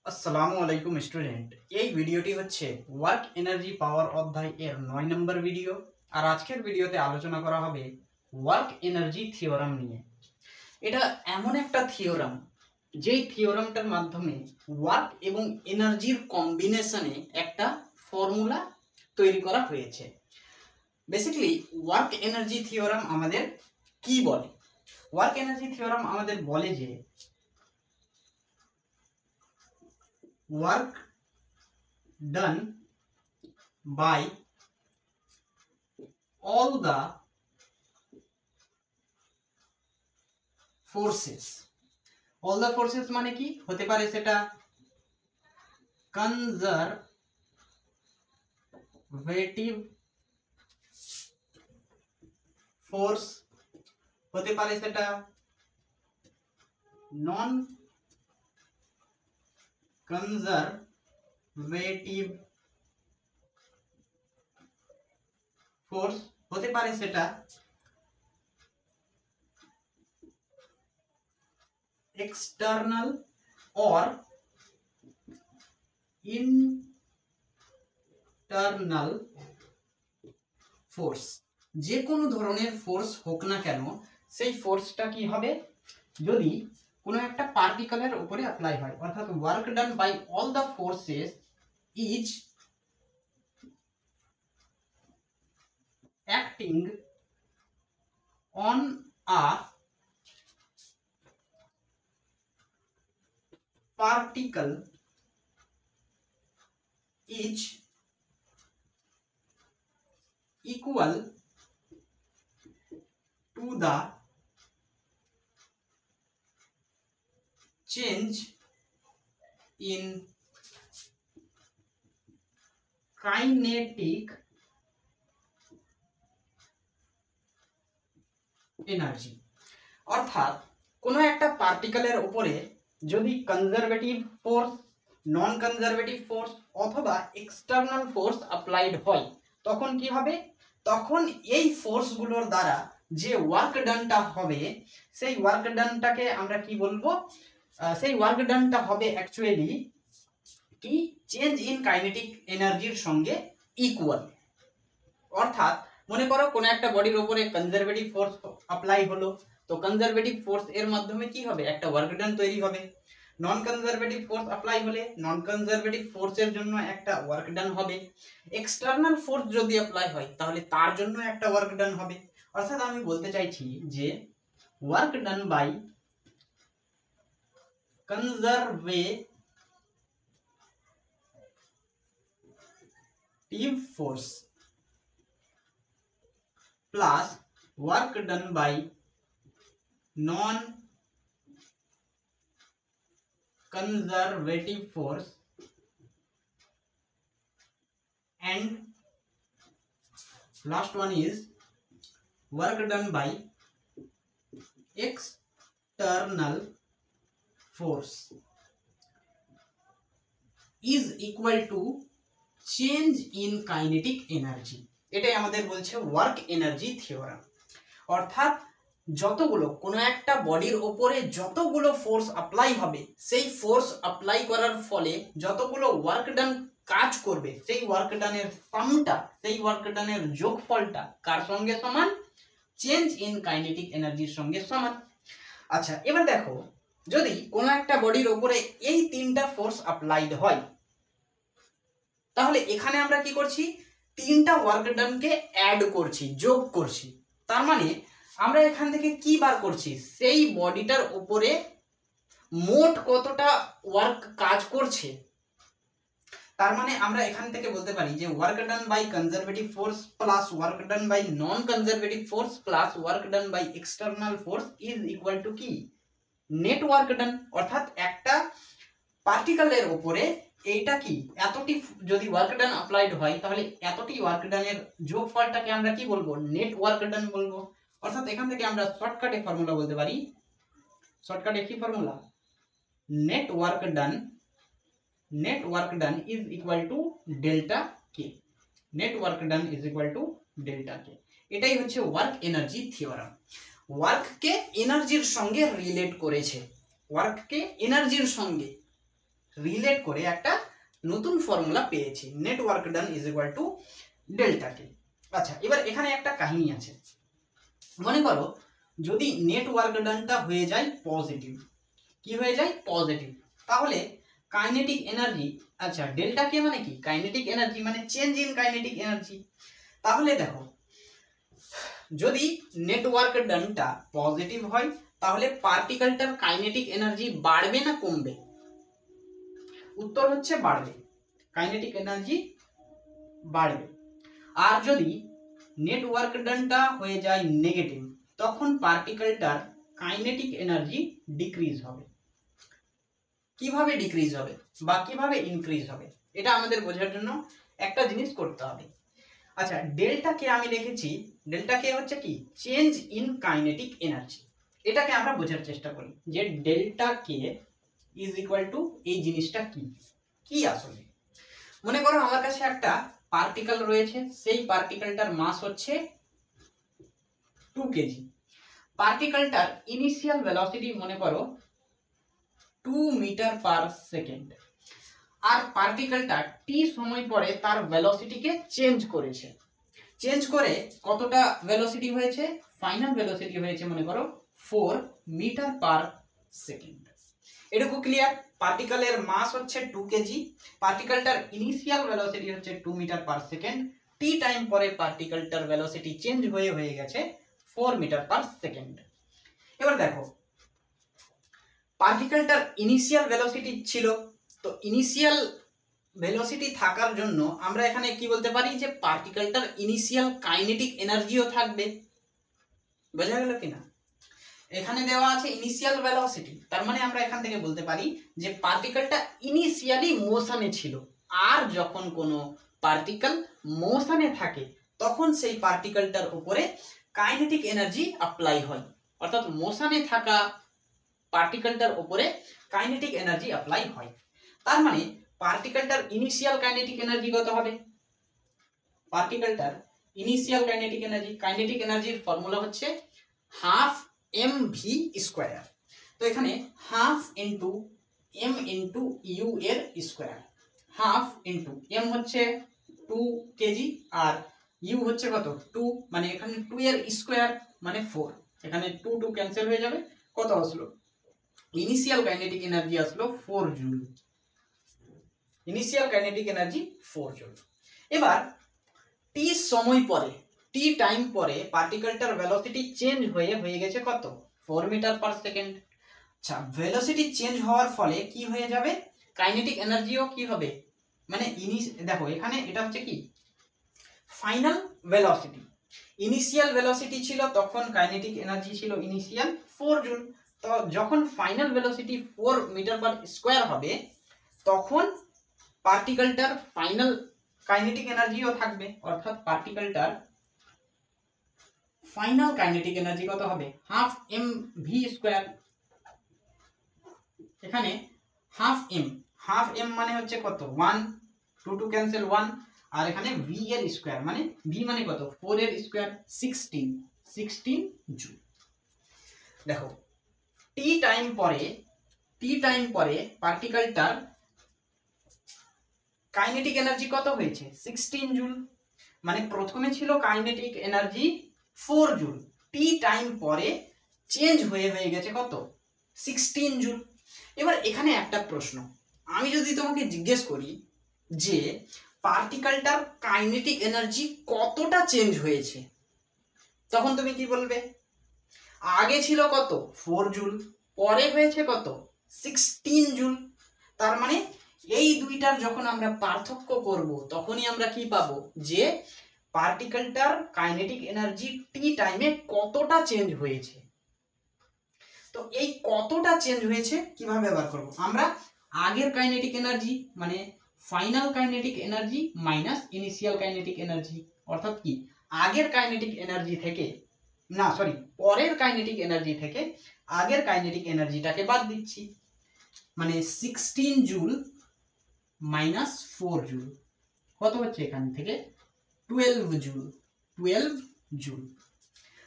আসসালামু আলাইকুম স্টুডেন্ট। এই ভিডিওটি হচ্ছে ওয়ার্ক এনার্জি পাওয়ার অধ্যায় এর 9 নম্বর ভিডিও। আর আজকের ভিডিওতে আলোচনা করা হবে ওয়ার্ক এনার্জি থিওরাম নিয়ে। এটা এমন একটা থিওরাম যেই থিওরামটার মাধ্যমে ওয়ার্ক এবং এনার্জির কম্বিনেশনে একটা ফর্মুলা তৈরি করা হয়েছে। বেসিক্যালি ওয়ার্ক এনার্জি থিওরাম আমাদের কি বলে? ওয়ার্ক এনার্জি থিওরাম আমাদের বলে যে work done by all the forces মানে কি হতে পারে? সেটা কনজারভেটিভ ফোর্স হতে পারে, সেটা নন কনজারভেটিভ ফোর্স হতে পারে, সেটা এক্সটার্নাল অর ইন্টারনাল ফোর্স। যে কোনো ধরনের ফোর্স হোক না কেন, সেই ফোর্সটা কি হবে? যদি কোনো একটা পার্টিকেলের উপরে অ্যাপ্লাই হয়, অর্থাৎ work done by all the forces is acting on a particle is equal to the change in kinetic energy। অর্থাৎ কোনো একটা পার্টিকেলের উপরে যদি কনজারভেটিভ ফোর্স, নন কনজারভেটিভ ফোর্স অথবা এক্সটার্নাল ফোর্স অ্যাপ্লাইড হয়, তখন কি হবে? তখন এই ফোর্সগুলোর দ্বারা যে ওয়ার্ক ডানটা হবে, সেই ওয়ার্ক ডানটাকে আমরা কি বলবো? সেই ওয়ার্ক ডানটা হবে অ্যাকচুয়ালি কি চেঞ্জ ইন কাইনেটিক এনার্জির সঙ্গে ইকুয়াল। অর্থাৎ মনে করো কোনো একটা বডির উপরে কনজারভেটিভ ফোর্স অ্যাপ্লাই হলো, তো কনজারভেটিভ ফোর্স এর মাধ্যমে কি হবে? একটা ওয়ার্ক ডান তৈরি হবে। নন কনজারভেটিভ ফোর্স অ্যাপ্লাই হলে নন কনজারভেটিভ ফোর্সের জন্য একটা ওয়ার্ক ডান হবে। এক্সটার্নাল ফোর্স যদি অ্যাপ্লাই হয় তাহলে তার জন্য একটা ওয়ার্ক ডান হবে। অর্থাৎ আমি বলতে চাইছি যে work done by conservative force plus work done by non conservative force and last one is work done by external force is equal to change in kinetic energy। এটাই আমাদের বলছে ওয়ার্ক এনার্জি থিওরাম। অর্থাৎ যতগুলো কোনো একটা বডির ওপরে যতগুলো ফোর্স অ্যাপ্লাই হবে, সেই ফোর্স অ্যাপ্লাই করার ফলে যতগুলো ওয়ার্ক ডান কাজ করবে, সেই ওয়ার্ক ডানের সামটা, সেই ওয়ার্ক ডানের যোগফলটা কার সঙ্গে সমান? চেঞ্জ ইন কাইনেটিক এনার্জির সঙ্গে সমান। আচ্ছা, এবার দেখো, যদি কোনো একটা বডির ওপরে এই তিনটা ফোর্স অ্যাপ্লাইড হয়, তাহলে এখানে আমরা কি করছি? তিনটা ওয়ার্ক ডানকে অ্যাড করছি, যোগ করছি। তার মানে আমরা এখান থেকে কি বার করছি? সেই বডিটার উপরে মোট কতটা ওয়ার্ক কাজ করছে। তার মানে আমরা এখান থেকে বলতে পারি যে work done by conservative force plus work done by non conservative force plus work done by external force is equal to কি? Net work done. অর্থাৎ একটা পার্টিকেলের উপরে এইটা কি এতটি যদি ওয়ার্ক ডান অ্যাপ্লাইড হয়, তাহলে এতটি ওয়ার্ক ডানের যোগফলটাকে আমরা কি বলবো? নেট ওয়ার্ক ডান বলবো। অর্থাৎ এখান থেকে আমরা শর্টকাটে ফর্মুলা বলতে পারি। শর্টকাটে কি formula? Net work done is equal to delta K. Net work done is equal to delta K. এটাই হচ্ছে ওয়ার্ক এনার্জি থিওরাম। ওয়ার্ককে এনার্জির সঙ্গে রিলেট করেছে, ওয়ার্ককে এনার্জির সঙ্গে। রিলেট করে একটা নতুন ফর্মুলা পেয়েছি, net work done is equal to delta K. আচ্ছা, এবার এখানে একটা কাহিনী আছে। মনে করো যদি নেট ওয়ার্ক ডানটা হয়ে যায় পজিটিভ, কি হয়ে যায় পজিটিভ, তাহলে কাইনেটিক এনার্জি, আচ্ছা ডেল্টা কে মানে কি কাইনেটিক এনার্জি, মানে চেঞ্জ ইন কাইনেটিক এনার্জি। তাহলে দেখো যদি নেটওয়ার্ক ডানটা পজিটিভ হয় তাহলে পার্টিকেলটার কাইনেটিক এনার্জি বাড়বে না কমবে? উত্তর হচ্ছে বাড়বে, কাইনেটিক এনার্জি বাড়বে। আর যদি নেটওয়ার্ক ডানটা হয়ে যায় নেগেটিভ তখন পার্টিকেলটার কাইনেটিক এনার্জি ডিক্রিজ হবে। কিভাবে ডিক্রিজ হবে বা কিভাবে ইনক্রিজ হবে এটা আমাদের বোঝার জন্য একটা জিনিস করতে হবে। আচ্ছা, ডেল্টা কে আমি লিখেছি, ডেল্টা কে হচ্ছে কি চেঞ্জ ইন কাইনেটিক এনার্জি। এটাকে আমরা বোঝার চেষ্টা করি যে delta K is equal two এই জিনিসটা কি কি আসলে। মনে করো আমার কাছে একটা পার্টিকেল রয়েছে, সেই পার্টিকেলটার মাস হচ্ছে 2 কেজি। পার্টিকেলটার ইনিশিয়াল ভেলোসিটি মনে করো 2 মিটার পার সেকেন্ড। আর পার্টিকেলটা টি সময় পরে তার ভেলোসিটিকে চেঞ্জ করেছে, চেঞ্জ করে কতটা ভেলোসিটি হয়েছে, ফাইনাল ভেলোসিটি হয়েছে মনে করো 4 মিটার পার সেকেন্ড। এটুকু ক্লিয়ার? পার্টিকেলের মাস হচ্ছে 2 কেজি, পার্টিকেলটার ইনিশিয়াল ভেলোসিটি হচ্ছে 2 metre per second, tea time পরে পার্টিকেলটার ভেলোসিটি চেঞ্জ হয়ে গেছে 4 মিটার পার সেকেন্ড। এবার দেখো পার্টিকেলটার ইনিশিয়াল ভেলোসিটি ছিল, তো ইনিশিয়াল ভেলোসিটি থাকার জন্য আমরা এখানে কি বলতে পারি যে পার্টিকেলটার ইনিশিয়াল কাইনেটিক এনার্জিও থাকবে। বোঝা গেল কিনা? এখানে দেওয়া আছে ইনিশিয়াল ভেলোসিটি, তার মানে আমরা এখান থেকে বলতে পারি যে পার্টিকেলটা ইনিশিয়ালি মোশনে ছিল। আর যখন কোনো পার্টিকেল মোশনে থাকে তখন সেই পার্টিকেলটার উপরে কাইনেটিক এনার্জি অ্যাপ্লাই হয়, অর্থাৎ মোশনে থাকা পার্টিকেলটার উপরে কাইনেটিক এনার্জি অ্যাপ্লাই হয়। তার মানে পার্টিকেলটার ইনিশিয়াল কাইনেটিক এনার্জি কত হবে? পার্টিকেলটার ইনিশিয়াল কাইনেটিক এনার্জির ফর্মুলা হচ্ছে হাফ এম ভি স্কোয়ার। তো এখানে half into M into u এর স্কোয়ার, হাফ ইন্টু এম হচ্ছে 2 কেজি আর ইউ হচ্ছে কত 2, মানে এখানে 2 এর স্কোয়ার মানে 4, এখানে 2 2 ক্যান্সেল হয়ে যাবে, কত আসলো ইনিশিয়াল কাইনেটিক এনার্জি আসলো 4 joule. Initial kinetic energy 4 joule. এবার টি সময় পরে, টি টাইম পরে পার্টিকেলটার ভেলোসিটি চেঞ্জ হয়ে গেছে কত 4 মিটার পার সেকেন্ড। আচ্ছা, ভেলোসিটি চেঞ্জ হওয়ার ফলে কি হয়ে যাবে, কাইনেটিক এনার্জিও কি হবে, মানে দেখো এখানে এটা হচ্ছে কি ফাইনাল ভেলোসিটি। ইনিশিয়াল ভেলোসিটি ছিল তখন কাইনেটিক এনার্জি ছিল ইনিশিয়াল 4 জুল। তো যখন final velocity 4 metre per square হবে তখন পার্টিকেলটার ফাইনাল কাইনেটিক এনার্জিও থাকবে, অর্থাৎ পার্টিকেলটার ফাইনাল কাইনেটিক এনার্জি কত হবে হাফ এম ভি স্কোয়ার। এখানে হাফ এম মানে হচ্ছে কত 1, 2 2 ক্যান্সেল 1, আর এখানে ভি এর স্কোয়ার মানে ভি মানে কত 4 এর স্কোয়ার 16 জুল। দেখো টি টাইম পরে পার্টিকেলটার কাইনেটিক এনার্জি কত হয়েছে 16 জুল, মানে প্রথমে ছিল kinetic energy 4 joule, tea time পরে চেঞ্জ হয়ে গেছে কত 16 জুল। এবার এখানে একটা প্রশ্ন, আমি যদি তোমাকে জিজ্ঞেস করি যে পার্টিকেলটার কাইনেটিক এনার্জি কতটা চেঞ্জ হয়েছে, তখন তুমি কি বলবে? আগে ছিল কত 4 জুল, পরে হয়েছে কত 16 জুল। তার মানে এই দুইটার যখন আমরা পার্থক্য করব তখনই আমরা কি পাবো যে পার্টিকেলটার কাইনেটিক এনার্জি টি টাইমে কতটা চেঞ্জ হয়েছে। তো এই কতটা চেঞ্জ হয়েছে কিভাবে ব্যবহার করব, আমরা আগের কাইনেটিক এনার্জি মানে final kinetic energy minus initial kinetic energy, অর্থাৎ কি আগের কাইনেটিক এনার্জি থেকে না সরি পরের কাইনেটিক এনার্জি থেকে আগের কাইনেটিক এনার্জিটাকে বাদ দিচ্ছি, মানে 16 জুল মাইনাস 4 জুল কত হচ্ছে এখান থেকে 12 জুল।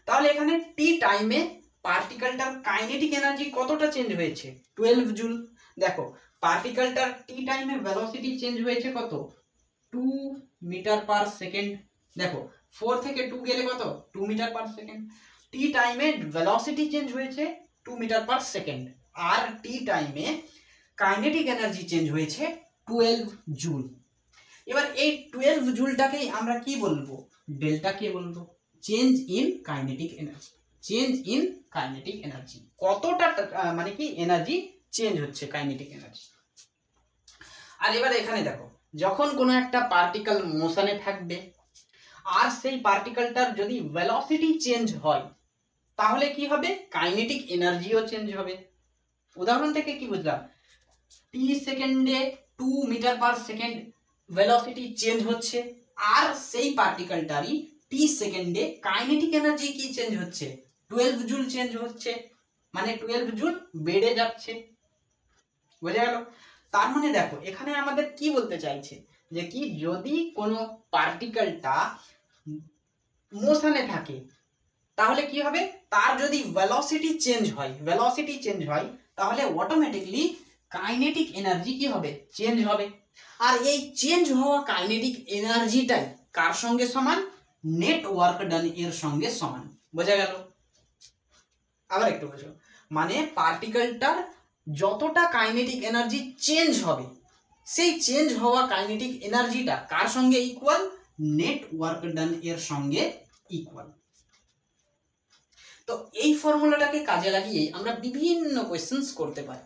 তাহলে এখানে টি টাইমে পার্টিকেলটার কাইনেটিক এনার্জি কতটা চেঞ্জ হয়েছে 12 জুল। দেখো পার্টিকেলটার টি টাইমে ভেলোসিটি চেঞ্জ হয়েছে কত, 2 মিটার পার সেকেন্ড। দেখো 4 থেকে 2 গেলে কত, 2 মিটার পার সেকেন্ড। টি টাইমে ভেলোসিটি চেঞ্জ হয়েছে 2 মিটার পার সেকেন্ড, আর টি টাইমে কাইনেটিক এনার্জি চেঞ্জ হয়েছে 12 জুল। এবার এই 12 জুলটাকেই আমরা কি বলবো, ডেল্টা কে বলবো, change in kinetic energy. Change in kinetic energy, কতটা মানে কি এনার্জি চেঞ্জ হচ্ছে, কাইনেটিক এনার্জি। আর এবার এখানে দেখো, যখন কোনো একটা পার্টিকেল মোশনে থাকবে আর সেই পার্টিকেলটার যদি ভেলোসিটি চেঞ্জ হয়, তাহলে কি হবে, কাইনেটিক এনার্জিও চেঞ্জ হবে। উদাহরণ থেকে কি বুঝলাম, টি সেকেন্ডে 2 metre per second velocity change হচ্ছে, আর সেই পার্টিকেলটারই টি সেকেন্ডে কাইনেটিক এনার্জি কি চেঞ্জ হচ্ছে, 12 জুল চেঞ্জ হচ্ছে, মানে 12 জুল বেড়ে যাচ্ছে। বোঝা গেল? তার মানে দেখো এখানে আমাদের কি বলতে চাইছে, যে কি যদি কোনো পার্টিকেলটা মোশনে থাকে তাহলে কি হবে, তার যদি ভেলোসিটি চেঞ্জ হয় তাহলে অটোমেটিকলি কাইনেটিক এনার্জি কি হবে, চেঞ্জ হবে। আর এই চেঞ্জ হওয়া কাইনেটিক এনার্জিটাই কার সঙ্গে সমান, নেট ওয়ার্ক ডান এর সঙ্গে সমান। বোঝা গেল? আবার একটু বোঝো, মানে পার্টিকেলটার যতটা কাইনেটিক এনার্জি চেঞ্জ হবে, সেই চেঞ্জ হওয়া কাইনেটিক এনার্জিটা কার সঙ্গে ইকুয়াল, নেট ওয়ার্ক ডান এর সঙ্গে ইকুয়াল। তো এই ফর্মুলাটাকে কাজে লাগিয়ে আমরা বিভিন্ন কোয়েশ্চেন্স করতে পারি।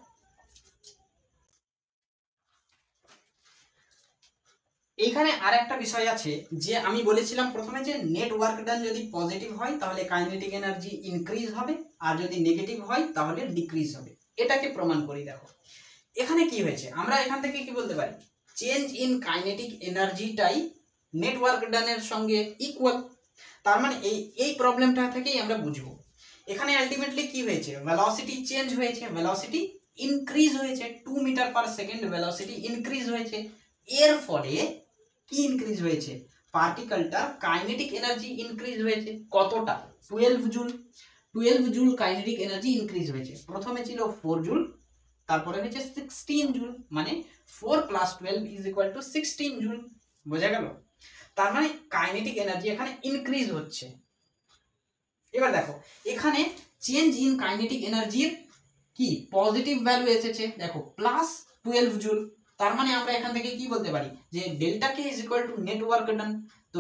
এইখানে আর একটা বিষয় আছে, যে আমি বলেছিলাম প্রথমে যে নেট ওয়ার্ক ডান যদি পজিটিভ হয় তাহলে কাইনেটিক এনার্জি ইনক্রিজ হবে, আর যদি নেগেটিভ হয় তাহলে ডিক্রিজ হবে। এটাকে প্রমাণ করি। দেখো এখানে কি হয়েছে, আমরা এখান থেকে কি বলতে পারি, চেঞ্জ ইন কাইনেটিক এনার্জিটাই নেট ওয়ার্ক ডানের সঙ্গে ইকুয়াল। তার মানে এই প্রবলেমটা থেকেই আমরা বুঝবো। এখানে আলটিমেটলি কি হয়েছে, ভেলোসিটি চেঞ্জ হয়েছে, ভেলোসিটি ইনক্রিজ হয়েছে, 2 metre per second velocity increase হয়েছে। এর ফলে কি ইনক্রিজ হয়েছে, পার্টিকেলটার কাইনেটিক এনার্জি ইনক্রিজ হয়েছে। কতটা, 12 joule. 12 joule kinetic energy increase হয়েছে। প্রথমে ছিল 4 জুল, তারপরে হয়েছে 16 জুল, মানে 4 + 12 = 16 জুল। বোঝা গেল? তার মানে কাইনেটিক এনার্জি এখানে ইনক্রিজ হচ্ছে। এবার দেখো এখানে চেঞ্জ ইন কাইনেটিক এনার্জির কি পজিটিভ ভ্যালু এসেছে, দেখো +12 জুল। তার মানে আমরা এখান থেকে কি বলতে পারি, যে ডেল্টা কে = নেট ওয়ার্ক ডান। তো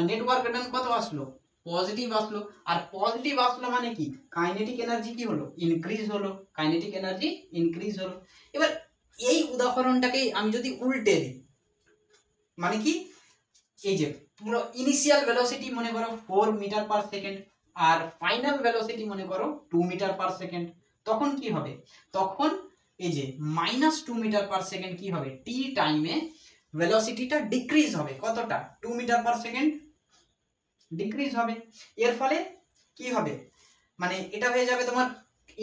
নেট ওয়ার্ক ডান কত আসলো, পজিটিভ আসলো। আর পজিটিভ আসলো মানে কি, কাইনেটিক এনার্জি কি হলো, ইনক্রিজ হলো, কাইনেটিক এনার্জি ইনক্রিজ হলো। এবার এই উদাহরণটাকে আমি যদি উল্টে দিই, মানে কি, এই যে পুরো ইনিশিয়াল ভেলোসিটি মনে করো 4 মিটার পার সেকেন্ড, আর ফাইনাল ভেলোসিটি মনে করো 2 মিটার পার সেকেন্ড, তখন কি হবে, তখন এই যে -2 মিটার পার সেকেন্ড কি হবে, টি টাইমে ভেলোসিটিটা ডিক্রিজ হবে। কতটা, 2 মিটার পার সেকেন্ড ডিক্রিজ হবে। এর ফলে কি হবে, মানে এটা হয়ে যাবে তোমার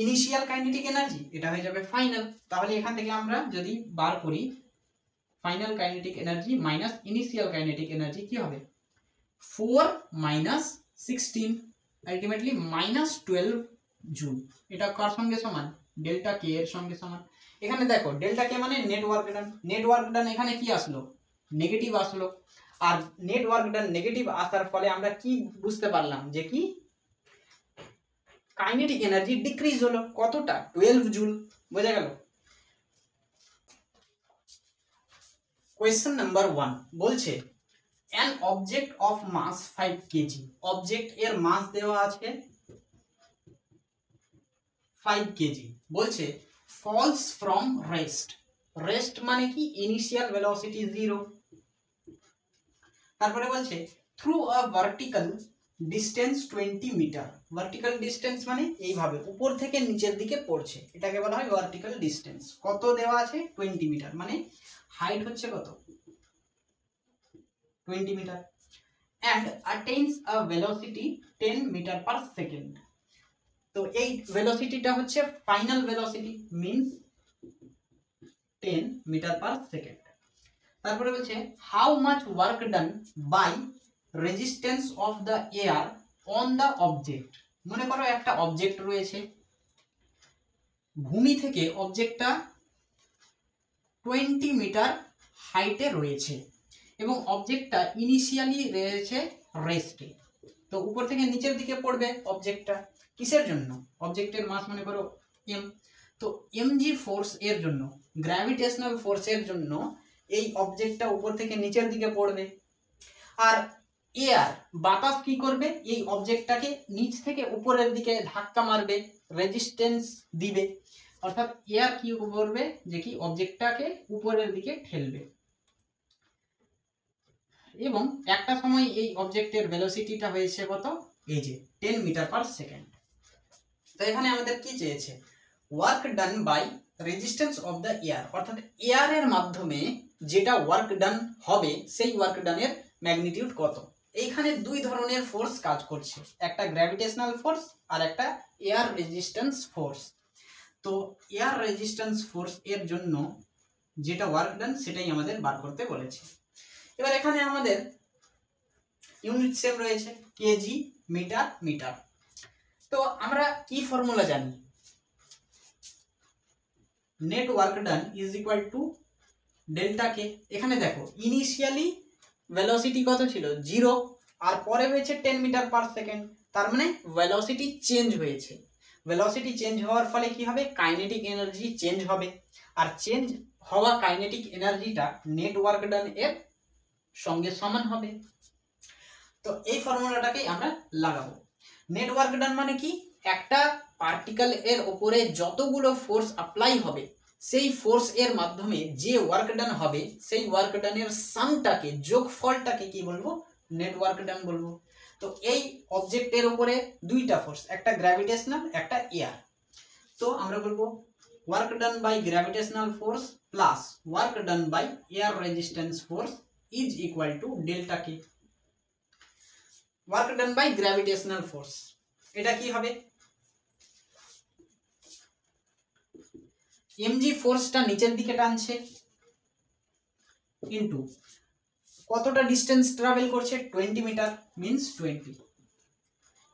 ইনিশিয়াল কাইনেটিক এনার্জি, এটা হয়ে যাবে ফাইনাল। তাহলে এখান থেকে আমরা যদি বার করি, final kinetic energy minus initial kinetic energy কি হবে, 4 - 16, আলটিমেটলি -12 জুল। এটা কার সঙ্গে সমান, ডেল্টা কে এর সঙ্গে সমান। এখানে দেখো ডেল্টা কে মানে নেট ওয়ার্ক ডান। নেট ওয়ার্ক ডান এখানে কি আসলো, নেগেটিভ আসলো। আর নেট ওয়ার্ক ডান নেগেটিভ আসার ফলে আমরা কি বুঝতে পারলাম, যে কি কাইনেটিক এনার্জি ডিক্রিজ হলো। কতটা, 12 জুল। বোঝা গেল? কোয়েশ্চেন নাম্বার 1 বলছে an object of mass 5 kg, object এর মাস দেওয়া আছে 5 kg, বলছে falls from rest, রেস্ট মানে কি, ইনিশিয়াল ভেলোসিটি 0। তারপরে বলছে through a vertical distance 20 metre, vertical distance মানে এইভাবে উপর থেকে নিচের দিকে পড়ছে, এটাকে বলা হয় ভার্টিক্যাল ডিস্টেন্স। কত দেওয়া আছে, 20 মিটার, মানে হাইট হচ্ছে কত, 20 metre, and attains a velocity 10 metre per second. তো এই ভেলোসিটিটা হচ্ছে final velocity, means 10 metre per second. তারপরে বলছে how much work done by resistance of the air on the object. মনে করো একটা অবজেক্ট রয়েছে, ভূমি থেকে অবজেক্টটা 20 মিটার হাইটে রয়েছে এবং অবজেক্টটা ইনিশিয়ালি রয়েছে রেস্টে। তো উপর থেকে নিচের দিকে পড়বে অবজেক্টটা, কিসের জন্য? অবজেক্টের মাস মনে করো এম, তো এমজি ফোর্স এর জন্য, গ্র্যাভিটেশনাল ফোর্সের জন্য এই অবজেক্টটা উপর থেকে নিচের দিকে পড়বে। আর এয়ার, বাতাস কি করবে? এই অবজেক্টটাকে নিচ থেকে উপরের দিকে ধাক্কা মারবে, রেজিস্ট্যান্স দিবে। অর্থাৎ এয়ার কি করবে? যে কি অবজেক্টটাকে উপরের দিকে ঠেলবে। এবং একটা সময় এই অবজেক্টের ভেলোসিটিটা হয়েছে কত? এই যে 10 মিটার পার সেকেন্ড। তো এখানে আমাদের কি চেয়েছে? Work done by resistance of the air, অর্থাৎ এয়ারের মাধ্যমে যেটা ওয়ার্ক ডান হবে সেই ওয়ার্ক ডানের ম্যাগনিটিউড কত। এইখানে দুই ধরনের ফোর্স কাজ করছে, একটা গ্র্যাভিটেশনাল ফোর্স আর একটা এয়ার রেজিস্ট্যান্স ফোর্স। তো এয়ার রেজিস্ট্যান্স ফোর্স এর জন্য যেটা ওয়ার্ক ডান সেটাই আমাদের বার করতে বলেছে। এবার এখানে আমাদের ইউনিট সেম রয়েছে কেজি মিটার মিটার। তো আমরা কি ফর্মুলা জানি? Net work done is equal to delta K. এখানে দেখো ইনিশিয়ালি ভেলোসিটি কত ছিল? 0, আর পরে হয়েছে 10 মিটার পার সেকেন্ড, তার মানে ভেলোসিটি চেঞ্জ হয়েছে। ভেলোসিটি চেঞ্জ হওয়ার ফলে কি হবে? কাইনেটিক এনার্জি চেঞ্জ হবে, আর চেঞ্জ হওয়া কাইনেটিক এনার্জিটা নেট ওয়ার্ক ডান এর সঙ্গে সমান হবে। তো এই ফর্মুলাটাকেই আমরা লাগাবো। নেট ওয়ার্ক ডান মানে কি? একটা পার্টিকেল এর উপরে যতগুলো ফোর্স অ্যাপ্লাই হবে সেই ফোর্স এর মাধ্যমে যে ওয়ার্ক ডান হবে সেই ওয়ার্ক ডানের সামটাকে, যোগফলটাকে কি বলবো? নেট ওয়ার্ক ডান বলবো। তো এই অবজেক্টের উপরে দুইটা ফোর্স, একটা গ্র্যাভিটেশনাল, একটা এয়ার। তো আমরা বলবো work done by gravitational force plus work done by air resistance force is equal to delta K. Work done by gravitational force এটা কি হবে? এমজি ফোর্সটা নিচের দিকে টানছে ইনটু কতটা ডিস্টেন্স ট্রাভেল করছে? 20 মিটার, মিন্স 20।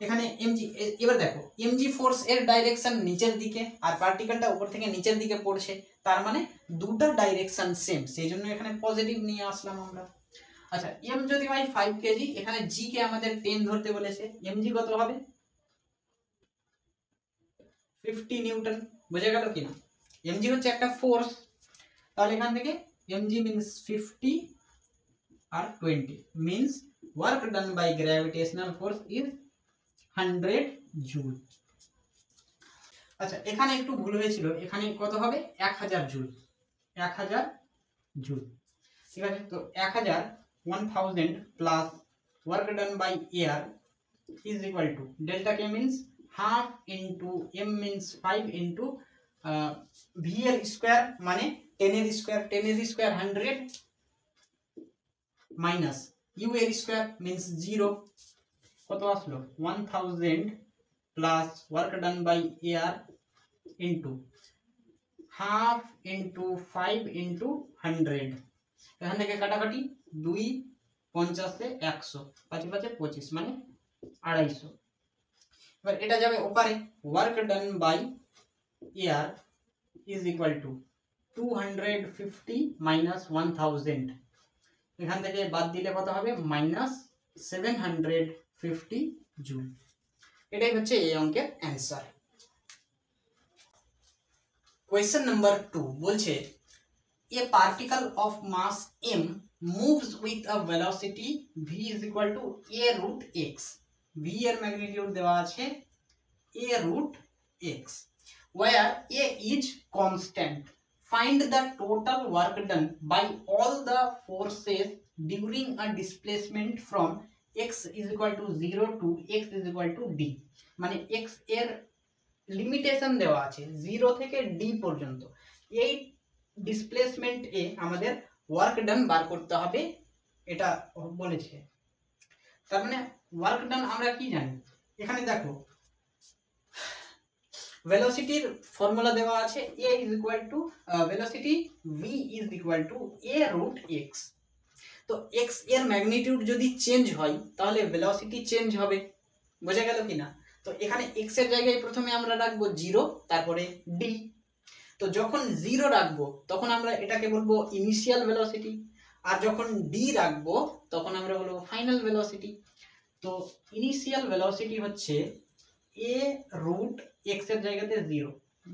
এখানে এমজি, এবার দেখো এমজি ফোর্স এর ডাইরেকশন নিচের দিকে আর পার্টিকেলটা উপর থেকে নিচের দিকে পড়ছে, তার মানে দুটো ডাইরেকশন সেম, সেই জন্য এখানে পজিটিভ নিয়ে আসলাম আমরা। আচ্ছা, এম যদি হয় 5 কেজি, এখানে জি কে আমাদের 10 ধরতে বলেছে, এমজি কত হবে? 50 নিউটন। বুঝে গেল কিনা? এমজি হচ্ছে একটা ফোর্স, তাহলে এখান থেকে mg means 50 আর 20 means work done by gravitational force is 100 joule. আচ্ছা, এখানে একটু ভুল হয়েছিল, এখানে কত হবে? 1000 জুল, 1000 জুল। ঠিক আছে, তো 1000 plus work done by air is equal to delta k means half into m means 5 into v এর স্কয়ার মানে 10 এর স্কয়ার, 10 এর স্কয়ার 100 মাইনাস u এর স্কয়ার means 0, কত আসলো? 1000 plus work done by air into half into 5 into 100। এখান থেকে কাটাকাটি 2 50 এ 100, 5 5 25 মানে 250। এবার এটা যাবে ওপারে, work done by air is equal to 250 minus 1000, এখান থেকে বাদ দিলে কত হবে? Minus 750 joule. এটাই হচ্ছে এই অঙ্কের অ্যান্সার। কোয়েশ্চেন নাম্বার 2 বলছে a particle of mass m moves with a velocity v is equal to a root x, v এর ম্যাগনিটিউড দেওয়া আছে a root x, where a is constant. Find the total work done by all the forces during a displacement from x is equal to 0 to x is equal to d. মানে x এর limitation দেওয়া আছে 0 থেকে d পর্যন্ত, এই displacement এ আমাদের work done বার করতে হবে, এটা বলেছে। তার মানে ওয়ার্ক ডান আমরা কি জানি? এখানে দেখো ভেলোসিটির ফর্মুলা দেওয়া আছে a is equal to velocity v is equal to a root x। তো x এর ম্যাগনিটিউড যদি চেঞ্জ হয় তাহলে ভেলোসিটি চেঞ্জ হবে। বোঝা গেল কিনা? তো এখানে x এর জায়গায় প্রথমে আমরা রাখবো 0, তারপরে d। তো যখন 0 রাখবো তখন আমরা এটাকে বলবো ইনিশিয়াল ভেলোসিটি, আর যখন ডি রাখবো তখন আমরা বলবো ফাইনাল ভেলোসিটি। তো ইনিশিয়াল ভেলোসিটি হচ্ছে a রুট x এর জায়গাতে 0,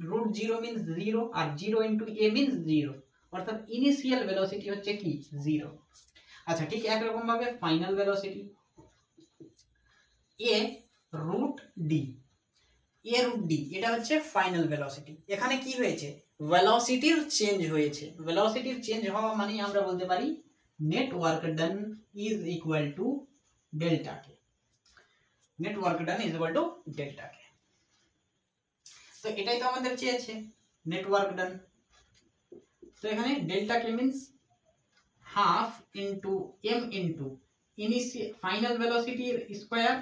রুট 0 মিন্স 0 আর 0 ইন্টু a মিন্স 0, অর্থাৎ ইনিশিয়াল ভেলোসিটি হচ্ছে কি 0। আচ্ছা ঠিক একরকম ভাবে final velocity a root D, a root D এটা হচ্ছে ফাইনাল ভেলোসিটি। এখানে কি হয়েছে, ভেলোসিটির চেঞ্জ হয়েছে। ভেলোসিটির চেঞ্জ হওয়া মানে আমরা বলতে পারি net work done is equal to delta K, net work done is equal to delta K. তো এটাই তো আমাদের চেয়েছে নেট ওয়ার্ক ডান। তো এখানে delta K means half into M into initial final ভেলোসিটির স্কোয়ার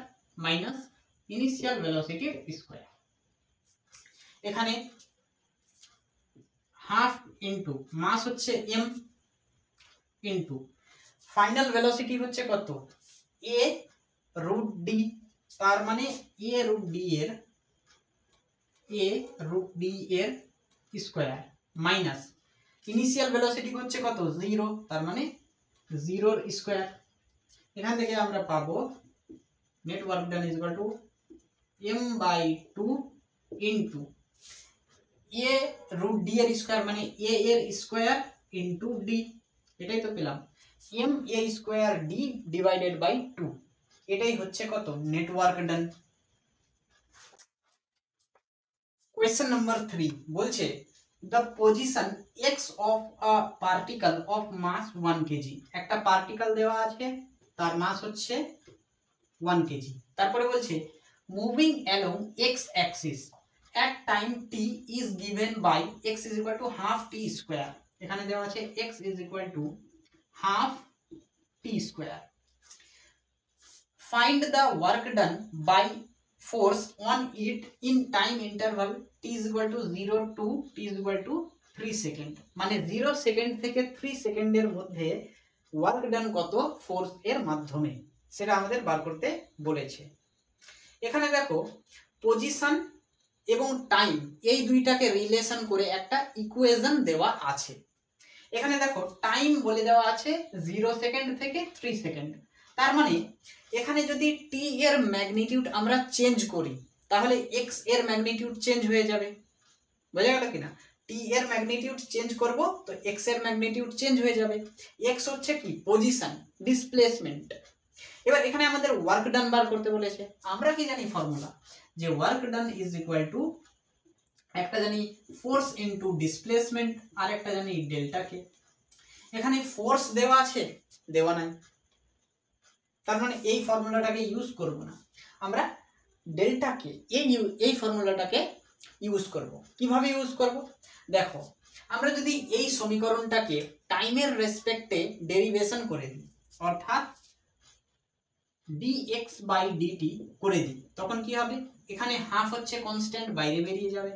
মাইনাস ইনিশিয়াল ভেলোসিটির square. এখানে হাফ ইন্টু মাস হচ্ছে এম ইন্টু ফাইনাল ভেলোসিটি হচ্ছে কত এ রুট ডি, তার মানে এ রুট ডি এর স্কোয়ার মাইনাস ইনিশিয়াল ভেলোসিটি হচ্ছে কত 0, তার মানে 0 এর স্কোয়ার। এখান থেকে আমরা পাবো net work done is equal to m/2 into a root d এর স্কয়ার মানে a এর স্কয়ার ইনটু d, এটাই তো পেলাম m a square d divided by 2, এটাই হচ্ছে কত net work done. Question number 3 বলছে the position x of a particle of mass 1 kg, একটা পার্টিকেল দেওয়া আছে তার মাস হচ্ছে 1 kg, তারপরে বলছে moving along x axis at time t is given by x is equal to half t square, এখানে দেওয়া আছে x is equal to half t square, find the work done by force on it in time interval t is equal to 0 to t is equal to 3 second, মানে 0 second থেকে 3 সেকেন্ডের মধ্যে work done কত force এর মাধ্যমে সেটা আমাদের বার করতে বলেছে। এখানে দেখো পজিশন এবং টাইম এই দুইটাকে রিলেশন করে একটা ইকুয়েশন দেওয়া আছে। এখানে দেখো টাইম বলে দেওয়া আছে 0 সেকেন্ড থেকে 3 সেকেন্ড, তার মানে এখানে যদি t এর ম্যাগনিটিউড আমরা চেঞ্জ করি তাহলে x এর ম্যাগনিটিউড চেঞ্জ হয়ে যাবে, বোঝা গেল কিনা? t এর ম্যাগনিটিউড চেঞ্জ করব তো x এর ম্যাগনিটিউড চেঞ্জ হয়ে যাবে। x হচ্ছে কি পজিশন, ডিসপ্লেসমেন্ট। এবার এখানে আমাদের ওয়ার্ক ডান বার করতে বলেছে, আমরা কি জানি ফর্মুলা যে work done is equal two একটা জানি ফোর্স ইনটু ডিসপ্লেসমেন্ট আর একটা জানি ডেল্টা কে। এখানে ফোর্স দেওয়া আছে দেওয়া নাই, তার মানে এই ফর্মুলাটাকে ইউজ করব না, আমরা ডেল্টা কে এই ফর্মুলাটাকে ইউজ করব। কিভাবে ইউজ করব দেখো, আমরা যদি এই সমীকরণটাকে টাইমের রেসপেক্টে ডেরিভেশন করে দিই অর্থাৎ dx বাই dt করে দিই তখন কি হবে, এখানে হাফ হচ্ছে কনস্ট্যান্ট বাইরে বেরিয়ে যাবে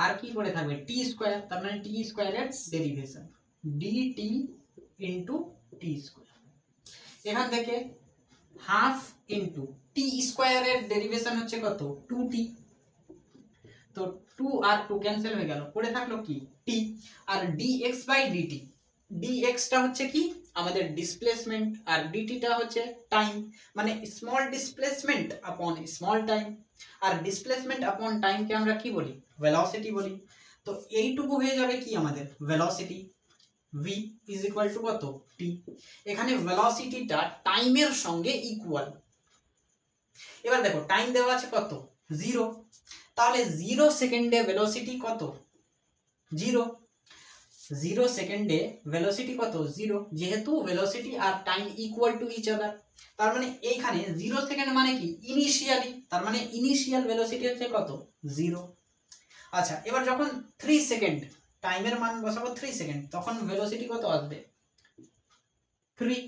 আর কি করে থাকবে t স্কয়ার, তার মানে t স্কয়ারের derivation dt into t square. এখান থেকে হাফ ইনটু t স্কয়ারের ডেরিভেশন হচ্ছে কত 2t, তো 2 আর 2 ক্যান্সেল হয়ে গেল, পড়ে থাকলো কি t, আর dx বাই dt, dx টা হচ্ছে কি আমাদের ডিসপ্লেসমেন্ট আর dt টা হচ্ছে টাইম, মানে স্মল ডিসপ্লেসমেন্ট আপন স্মল টাইম, আর ডিসপ্লেসমেন্ট আপন টাইম কে আমরা কি বলি ভেলোসিটি বলি। তো এইটুকু হয়ে যাবে কি আমাদের velocity v is equal to কত t, এখানে ভেলোসিটিটা টাইমের সঙ্গে ইকুয়াল। এবার দেখো টাইম দেওয়া আছে কত 0, তাহলে 0 সেকেন্ডে ভেলোসিটি কত 0, 0 সেকেন্ডে ভেলোসিটি কত 0, যেহেতু ভেলোসিটি আর time equal to each other, তার মানে এইখানে 0 সেকেন্ড মানে কি ইনিশিয়ালি, তার মানে ইনিশিয়াল ভেলোসিটি হচ্ছে কত 0। আচ্ছা এবার যখন 3 সেকেন্ড টাইমের মান বসাবো 3 সেকেন্ড তখন ভেলোসিটি কত আসবে 3,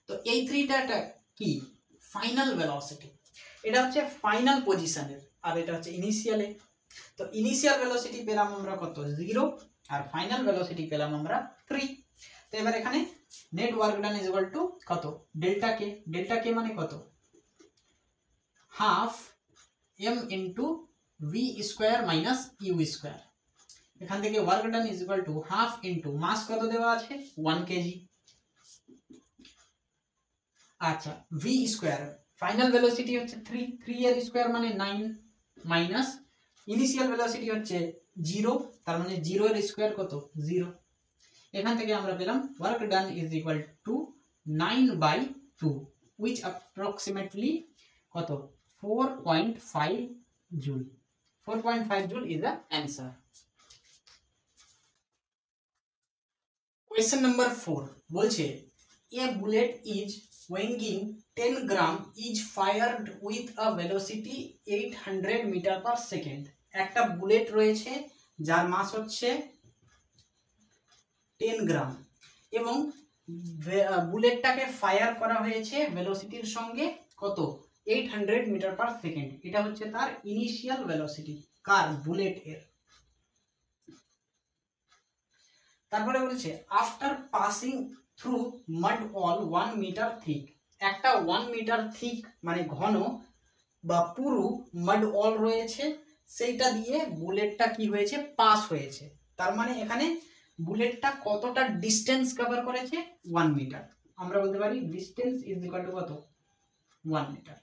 তো এই 3টা কি ফাইনাল ভেলোসিটি, এটা হচ্ছে ফাইনাল পজিশনের আর এটা হচ্ছে ইনিশিয়ালে। তো ইনিশিয়াল ভেলোসিটি পেলাম আমরা কত 0 আর ফাইনাল ভেলোসিটি পেলাম আমরা 3। তো এবার এখানে net work done is equal to কত ডেল্টা কে, ডেল্টা কে মানে কত half m into v square minus u square, এখান থেকে work done is equal to half into mass কত দেওয়া আছে 1 কেজি। আচ্ছা ভি স্কোয়ার ফাইনাল ভেলোসিটি হচ্ছে 3 এর স্কোয়ার মানে 9 মাইনাস ইনিশিয়াল ভেলোসিটি হচ্ছে 0 তার মানে 0 এর স্কোয়ার কত 0। এখান থেকে আমরা পেলাম work done is equal two 9/2 which approximately কত 4.5 joule. 4.5 joule is the answer. Question number 4 বলছে a bullet is weighing 10 gram is fired with a velocity 800 meter per second। একটা বুলেট রয়েছে যার মাস হচ্ছে 10 গ্রাম এবং বুলেটটাকে ফায়ার করা হয়েছে ভেলোসিটির সঙ্গে কত 800 মিটার পার সেকেন্ড। এটা হচ্ছে তার ইনিশিয়াল ভেলোসিটি কার বুলেট এর। তারপরে বলছে after passing through মাড all 1 metre thick. একটা 1 মিটার থিক মানে ঘন বা পুরু মাড অল রয়েছে, সেইটা দিয়ে বুলেটটা কি হয়েছে পাস হয়েছে। তার মানে এখানে বুলেটটা কতটা ডিস্টেন্স কভার করেছে 1 মিটার। আমরা বলতে পারি ডিস্টেন্স ইজ ইকুয়াল টু কত 1 metre.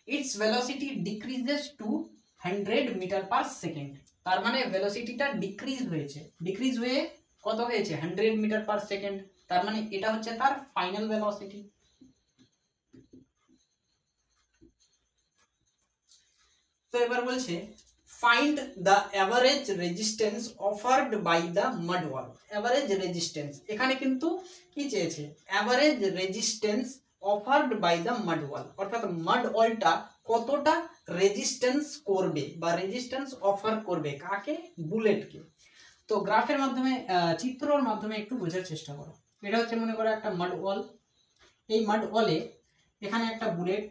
Its velocity decreases to 100 metre per second. তার মানে ভেলোসিটিটা ডিক্রিজ হয়েছে, ডিক্রিজ হয়ে কত হয়েছে 100 মিটার পার সেকেন্ড। তার মানে এটা হচ্ছে তার ফাইনাল ভেলোসিটি। তো এবার বলছে find the average resistance offered by the mud wall. Average resistance এখানে কিন্তু কি চেয়েছে average resistance offered by the mud wall, অর্থাৎ মাড ওয়ালটা কতটা রেজিস্ট্যান্স করবে বা রেজিস্ট্যান্স অফার করবে কাকে বুলেটকে। তো গ্রাফের মাধ্যমে চিত্রর মাধ্যমে একটু বোঝার চেষ্টা করো। এটা হচ্ছে মনে করো একটা মাড ওয়াল, এই মাড ওয়ালে এখানে একটা বুলেট,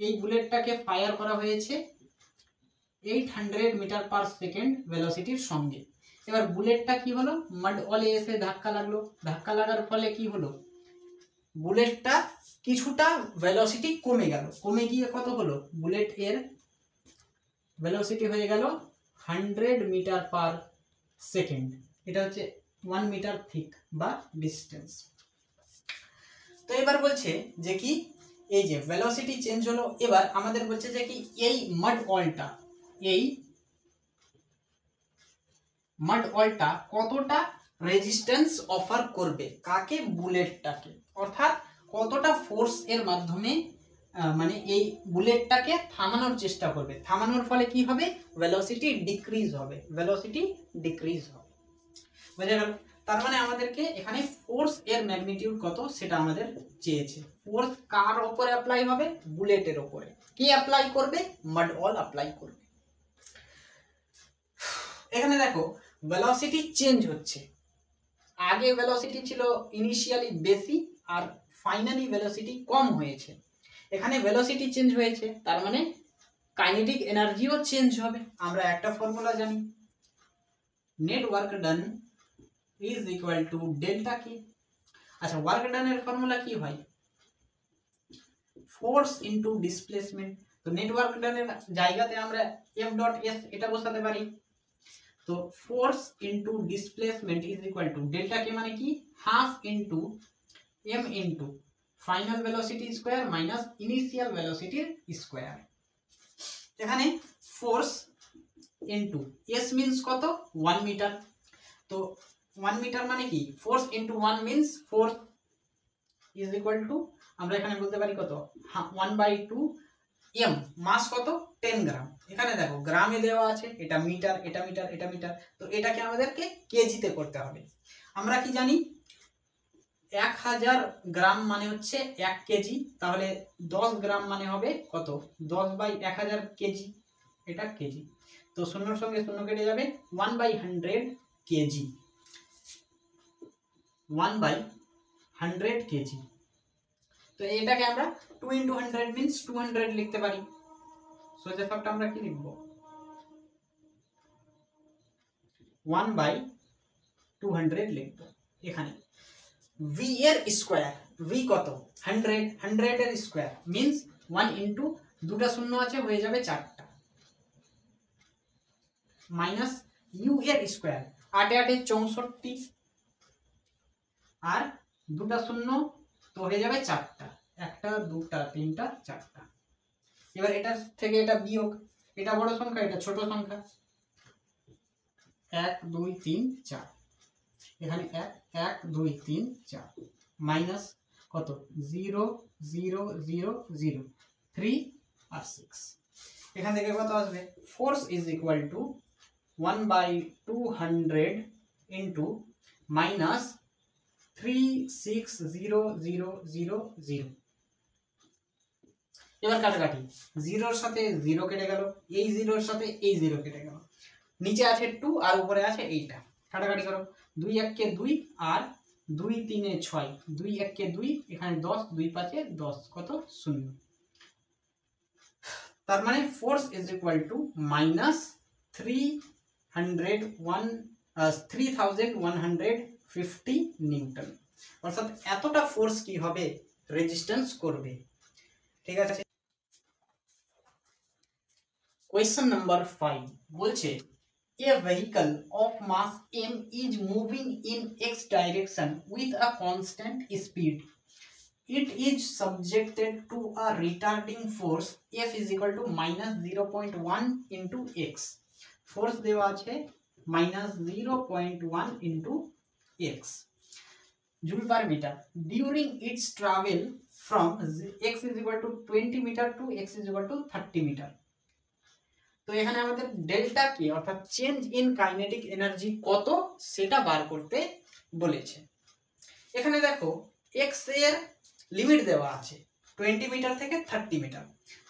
এই বুলেটটাকে ফায়ার করা হয়েছে 800 মিটার পার সেকেন্ড ভেলোসিটির সঙ্গে। এবার বুলেটটা কি হলো মাড ওয়ালে এসে ধাক্কা লাগলো, ধাক্কা লাগার ফলে কি হলো বুলেটটা কিছুটা ভেলোসিটি কমে গেল, কমে গিয়ে কত হলো বুলেট এর ভেলোসিটি হয়ে গেল 100 মিটার পার সেকেন্ড। এটা হচ্ছে 1 মিটার থিক বা ডিস্টেন্স। তো এবার বলছে যে কি এই যে ভেলোসিটি চেঞ্জ হলো, এবার আমাদের বলছে যে কি এই মাড ওয়ালটা, এই মাড ওয়ালটা কতটা রেজিস্ট্যান্স অফার করবে কাকে বুলেটটাকে, অর্থাৎ কতটা ফোর্স এর মাধ্যমে মানে এই বুলেটটাকে থামানোর চেষ্টা করবে। থামানোর ফলে কি হবে ভেলোসিটি ডিক্রিজ হবে, ভেলোসিটি ডিক্রিজ হবে। বুঝে গেল? তার মানে আমাদেরকে এখানে ফোর্স এর ম্যাগনিটিউড কত সেটা আমাদের চেয়েছে। ফোর্স কার উপরে অ্যাপ্লাই হবে বুলেটের উপরে। কি অ্যাপ্লাই করবে মাড ওয়াল অ্যাপ্লাই করবে। এখানে দেখো ভেলোসিটি চেঞ্জ হচ্ছে, আগে ভেলোসিটি ছিল ইনিশিয়ালি বেশি আর ফাইনালি ভেলোসিটি কম হয়েছে। এখানে ভেলোসিটি চেঞ্জ হয়েছে তার মানে কাইনেটিক এনার্জিও চেঞ্জ হবে। আমরা একটা ফর্মুলা জানি, net work done is equal to delta K. আচ্ছা ওয়ার্ক ডানের ফর্মুলা কি হয় ফোর্স ইনটু ডিসপ্লেসমেন্ট। তো নেট ওয়ার্ক ডানের জায়গাতে আমরা এফ ডট এস এটা বসাতে পারি। তো force into displacement is equal to delta K মানে কি half into M into final velocity square minus initial ভেলোসিটির স্কোয়ার। এখানে ফোর্স ইনটু এস মিন্স কত 1 মিটার। তো 1 মিটার মানে কি force into 1 means force is equal to আমরা এখানে বলতে পারি কত 1/2 এম, মাস কত 10 গ্রাম। এখানে দেখো গ্রামে দেওয়া আছে, এটা মিটার, এটা মিটার, এটা মিটার। তো এটাকে আমাদেরকে কেজিতে করতে হবে। আমরা কি জানি 1000 গ্রাম মানে হচ্ছে 1 কেজি, তাহলে 10 গ্রাম মানে হবে কত 10/1000 কেজি, এটা কেজি। তো শূন্যর সঙ্গে শূন্য কেটে যাবে 1/100 কেজি, 1/100 কেজি। তো এটাকে আমরা 2 × 100 মিন্স 200 লিখতে পারি। সোজা সাপটা আমরা কি লিখবো 1/200 লিখবো। এখানে ভি এর স্কোয়ার, ভি কত 100, 100 এর স্কোয়ার মিন্স 1 ইন্টু দুটা শূন্য আছে হয়ে যাবে 4টা মাইনাস ইউ এর স্কোয়ার 8 8 64 আর দুটা শূন্য তো হয়ে যাবে 4টা, 1টা 2টা 3টা 4টা। এবার এটা থেকে এটা বিয়োগ, এটা বড় সংখ্যা এটা ছোট সংখ্যা, 1 2 3 4, এখানে 1 1 2 3 4 মাইনাস কত 0 0 0 0 3 আর 6। এখান থেকে কত আসবে force is equal two 1/200 into minus 3600000। এবার কাটাকাটি, জিরোর সাথে জিরো কেটে গেল, এই জিরোর সাথে এই জিরো কেটে গেল, নিচে আছে 2 আর উপরে আছে এইটা, কাটাকাটি করো, 2 1 কে 2 আর 2 3 এ 6, 2 1 কে 2, এখানে 10, 2 5 এ 10, কত 0। তার মানে force is equal to minus 3150 Newton, অর্থাৎ এতটা ফোর্স কি হবে রেজিস্ট্যান্স করবে। ঠিক আছে, কোয়েশ্চেন নাম্বার 5 বলছে a vehicle of mass m is moving in x direction with a constant speed. It is subjected to a retarding force F is equal to minus 0.1 into x. Force দেওয়া আছে minus 0.1 into x joule per meter during its travel from x is equal to 20 meter to x is equal to 30 meter. তো এখানে আমাদের delta কি অর্থাৎ change in kinetic energy কত সেটা বার করতে বলেছে। এখানে দেখো x এর লিমিট দেওয়া আছে 20 মিটার থেকে 30 মিটার,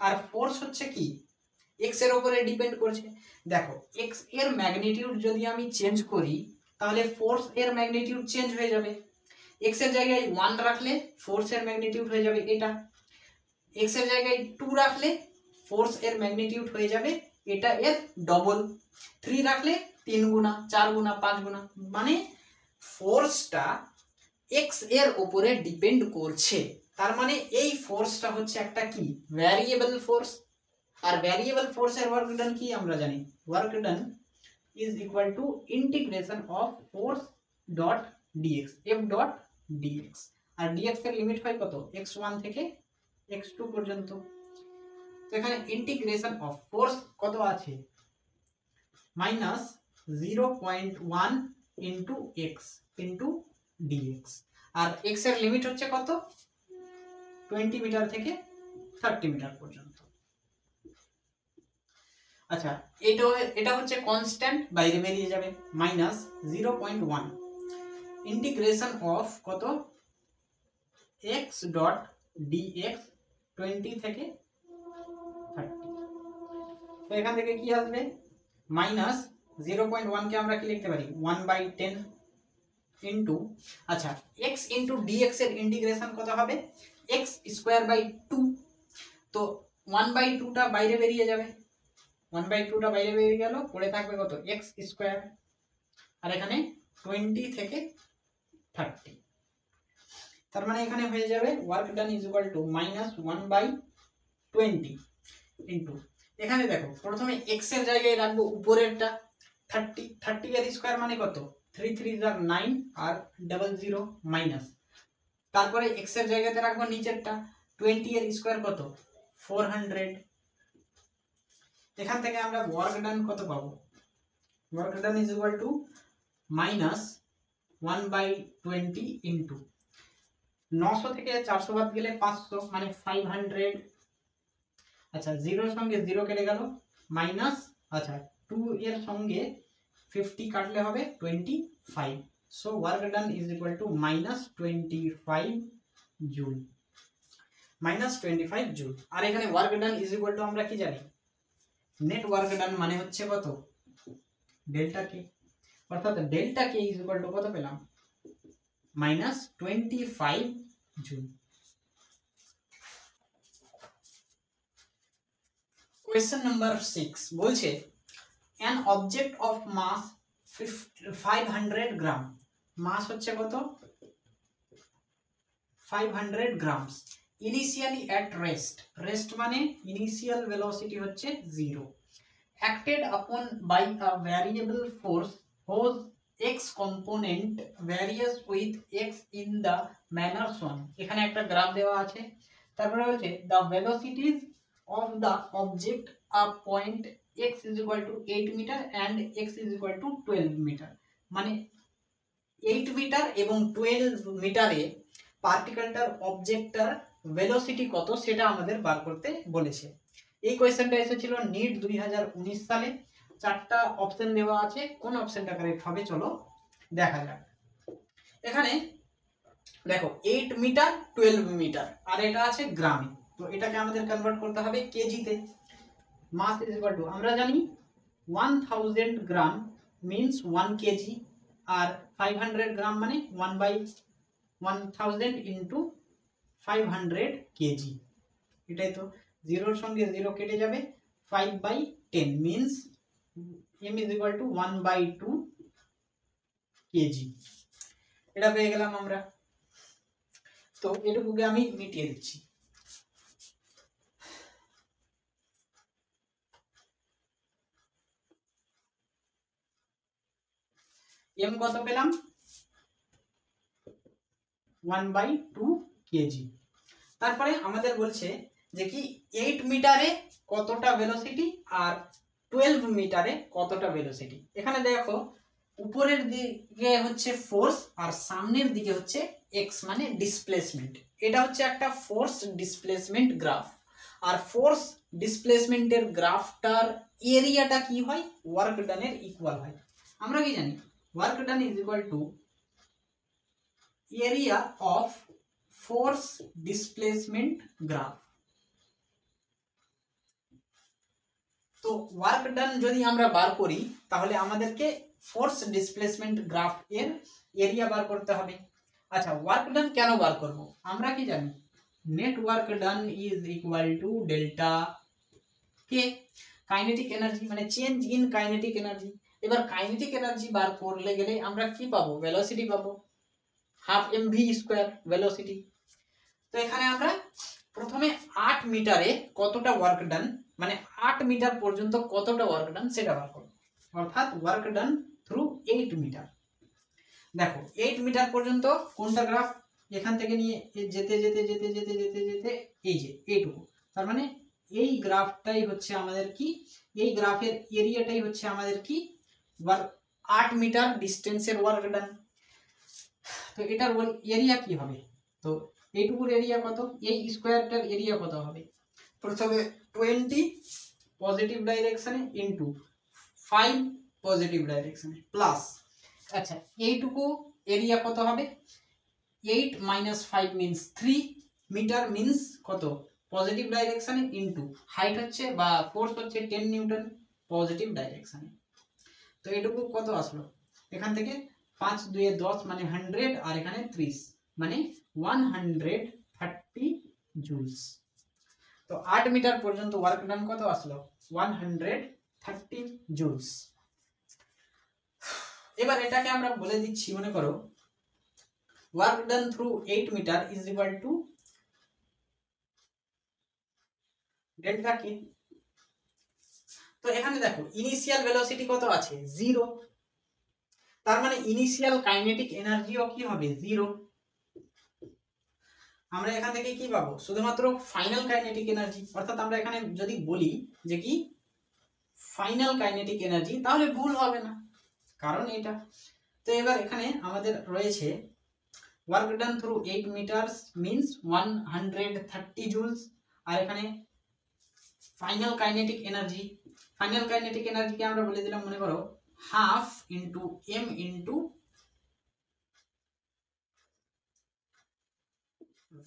আর ফোর্স হচ্ছে কি x এর উপরে ডিপেন্ড করছে। দেখো x এর ম্যাগনিটিউড যদি আমি চেঞ্জ করি তাহলে ফোর্স এর ম্যাগনিটিউড চেঞ্জ হয়ে যাবে। x এর জায়গায় 1 রাখলে ফোর্স এর ম্যাগনিটিউড হয়ে যাবে এটা, x এর জায়গায় 2 রাখলে ফোর্স এর ম্যাগনিটিউড হয়ে যাবে এটা এর ডবল, 3 রাখলে 3 গুণা 4 গুণা 5 গুণা, মানে ফোর্সটা x এর উপরে ডিপেন্ড করছে। তার মানে এই ফোর্সটা হচ্ছে একটা কি ভ্যারিয়েবল ফোর্স, আর ভ্যারিয়েবল ফোর্সের ওয়ার্ক ডান কি আমরা জানি, work done is equal to integration of force dot dx, F dot dx, আর ডিএক্স এর লিমিট হয় কত x1 থেকে x2 পর্যন্ত। তো এখানে ইন্টিগ্রেশন অফ ফোর্স কত আছে minus 0.1 into X into DX, আর এক্স এর লিমিট হচ্ছে কত 20 মিটার থেকে 30 মিটার পর্যন্ত। আচ্ছা এটা হচ্ছে কনস্ট্যান্ট, বাইরে বেরিয়ে যাবে, মাইনাস 0.1 ইন্টিগ্রেশন অফ কত এক্স ডট ডিএক্স 20 থেকে 30। তো এখান থেকে কি আসবে মাইনাস 0.1 কে আমরা কি লিখতে পারি 1/10 ইন্টু, আচ্ছা x ইন্টু dx এর ইন্টিগ্রেশন কত হবে x স্কয়ার বাই 2, তো 1/2 টা বাইরে বেরিয়ে যাবে, 1/2 টা বাইরে বেরিয়ে গেল, পড়ে থাকবে কত x স্কয়ার, আর এখানে 20 থেকে 30। তার মানে এখানে হয়ে যাবে work done is equal to minus 1/20 into, এখানে দেখো প্রথমে x এর জায়গায় রাখবো উপরেরটা 30, 30 এর স্কয়ার মানে কত 3 3 আর 9 আর 00 মাইনাস, তারপরে x এর জায়গাতে রাখবো নিচেরটা 20 এর স্কয়ার কত 400। এখান থেকে আমরা ওয়ার্ক ডান কত পাবো, work done is equal to minus 1/20 into 900 থেকে 400 বাদ গেলে 500 মানে 500, আচ্ছা 0 এর সঙ্গে 0 কেটে গেল, মাইনাস আচ্ছা 2 এর সঙ্গে 50 কাটলে হবে 25, so work done is equal to minus 25 joule, minus 25 joule. আর এখানে work done is equal to আমরা কি জানি নেট ওয়ার্ক ডান মানে হচ্ছে কত ডেল্টা কে, অর্থাৎ delta K is equal to কত পেলাম মাইনাস 25 জুল। কোয়েশ্চেন নাম্বার 6 বলছে an object of mass 500 gram, mass হচ্ছে কত 500 grams, initially at rest, rest মানে ইনিশিয়াল ভেলোসিটি হচ্ছে 0, acted upon by a variable force whose x component varies with x in the manner shown। এখানে একটা graph দেওয়া আছে, তারপরে হচ্ছে the velocities of the object a point x is equal to 8 meter and x is equal to 12 meter, মানে 8 metre এবং 12 মিটারে পার্টিকেলটার অবজেক্টটার velocity কত সেটা আমাদের বার করতে বলেছে। এই কোয়েশ্চেনটা এসেছিল নিট 2019 সালে। চারটা অপশন দেওয়া আছে, কোন অপশনটা কারেক্ট হবে চলো দেখা যাক। এখানে দেখো 8 মিটার 12 মিটার আর এটা আছে গ্রামে, তো এটাকে আমাদের কনভার্ট করতে হবে কেজিতে। মাস ইজ ইকুয়াল টু আমরা জানি 1000 গ্রাম মিন্স 1 কেজি আর 500 গ্রাম মানে 1/1000 ইন্টু 500 কেজি। এটাই তো, জিরোর সঙ্গে জিরো কেটে যাবে, 5/10 means m is equal to 1/2 KG. এটা পেয়ে গেলাম আমরা, তো এটুকুকে আমি মিটিয়ে দিচ্ছি। m কত পেলাম 1/2 কেজি। তারপরে আমাদের বলছে যে কি 8 মিটারে কতটা ভেলোসিটি আর 12 মিটারে কতটা ভেলোসিটি। এখানে দেখো উপরের দিকে হচ্ছে ফোর্স আর সামনের দিকে হচ্ছে এক্স মানে ডিসপ্লেসমেন্ট। এটা হচ্ছে একটা ফোর্স ডিসপ্লেসমেন্ট গ্রাফ, আর ফোর্স ডিসপ্লেসমেন্টের গ্রাফটার এরিয়াটা কি হয় ওয়ার্ক ডানের ইকুয়াল হয়। আমরা কি জানি work done is equal two area of force displacement graph. তো ওয়ার্ক ডান যদি আমরা বার করি তাহলে আমাদেরকে ফোর্স ডিসপ্লেসমেন্ট গ্রাফ এর এরিয়া বার করতে হবে। আচ্ছা ওয়ার্ক ডান কেন বার করব, আমরা কি জানি net work done is equal to delta K, kinetic energy মানে চেঞ্জ ইন কাইনেটিক এনার্জি। এবার কাইনেটিক এনার্জি বার করলে গেলে আমরা কি পাবো ভেলোসিটি পাবো, হাফ mv স্কয়ার ভেলোসিটি। তো এখানে আমরা প্রথমে 8 মিটারে কতটা ওয়ার্ক ডান মানে 8 মিটার পর্যন্ত কতটা ওয়ার্ক ডান সেটা বার করব, অর্থাৎ ওয়ার্ক ডান থ্রু 8 মিটার। দেখো 8 মিটার পর্যন্ত কোনটা গ্রাফ, এখান থেকে নিয়ে যেতে যেতে যেতে যেতে যেতে যেতে এই যে এইটুকু, তার মানে এই গ্রাফটাই হচ্ছে আমাদের কি, এই গ্রাফের এরিয়াটাই হচ্ছে আমাদের কি 8 মিটার ডিস্টেন্সের ওয়ার্ক ডান। তো এটার এরিয়া কি হবে, তো এইটুকুর এরিয়া কত, এই স্কোয়ারটার এরিয়া কত হবে, প্রথমে 20 পজিটিভ ডাইরেকশনে ইনটু 5 পজিটিভ ডাইরেকশনে প্লাস, আচ্ছা এইটুকু এরিয়া কত হবে 8 minus 5 means 3 মিটার মিন্স কত পজিটিভ ডাইরেকশনে ইনটু হাইট হচ্ছে বা ফোর্স হচ্ছে 10 নিউটন পজিটিভ ডাইরেকশনে। তো এইটুকু কত আসলো, এখান থেকে 5 2 10 মানে 100 আর এখানে 30 মানে 130 জুলস। তো 8 মিটার পর্যন্ত ওয়ার্ক ডান কত আসলো 130 জুলস। এবার এটাকে আমরা বলে দিচ্ছি, মনে করো work done through 8 metre is equal to delta K. তো এখানে দেখো ইনিশিয়াল ভেলোসিটি কত আছে 0, তার মানে ইনিশিয়াল কাইনেটিক এনার্জিও কি হবে 0। আমরা এখান থেকে কি পাবো শুধুমাত্র ফাইনাল কাইনেটিক এনার্জি, অর্থাৎ আমরা এখানে যদি বলি যে কি ফাইনাল কাইনেটিক এনার্জি তাহলে ভুল হবে না, কারণ এটা। তো এবার এখানে আমাদের রয়েছে work done through 8 metre means 130 joules, আর এখানে final kinetic energy, final kinetic এনার্জিকে আমরা বলে দিলাম মনে করো half into M into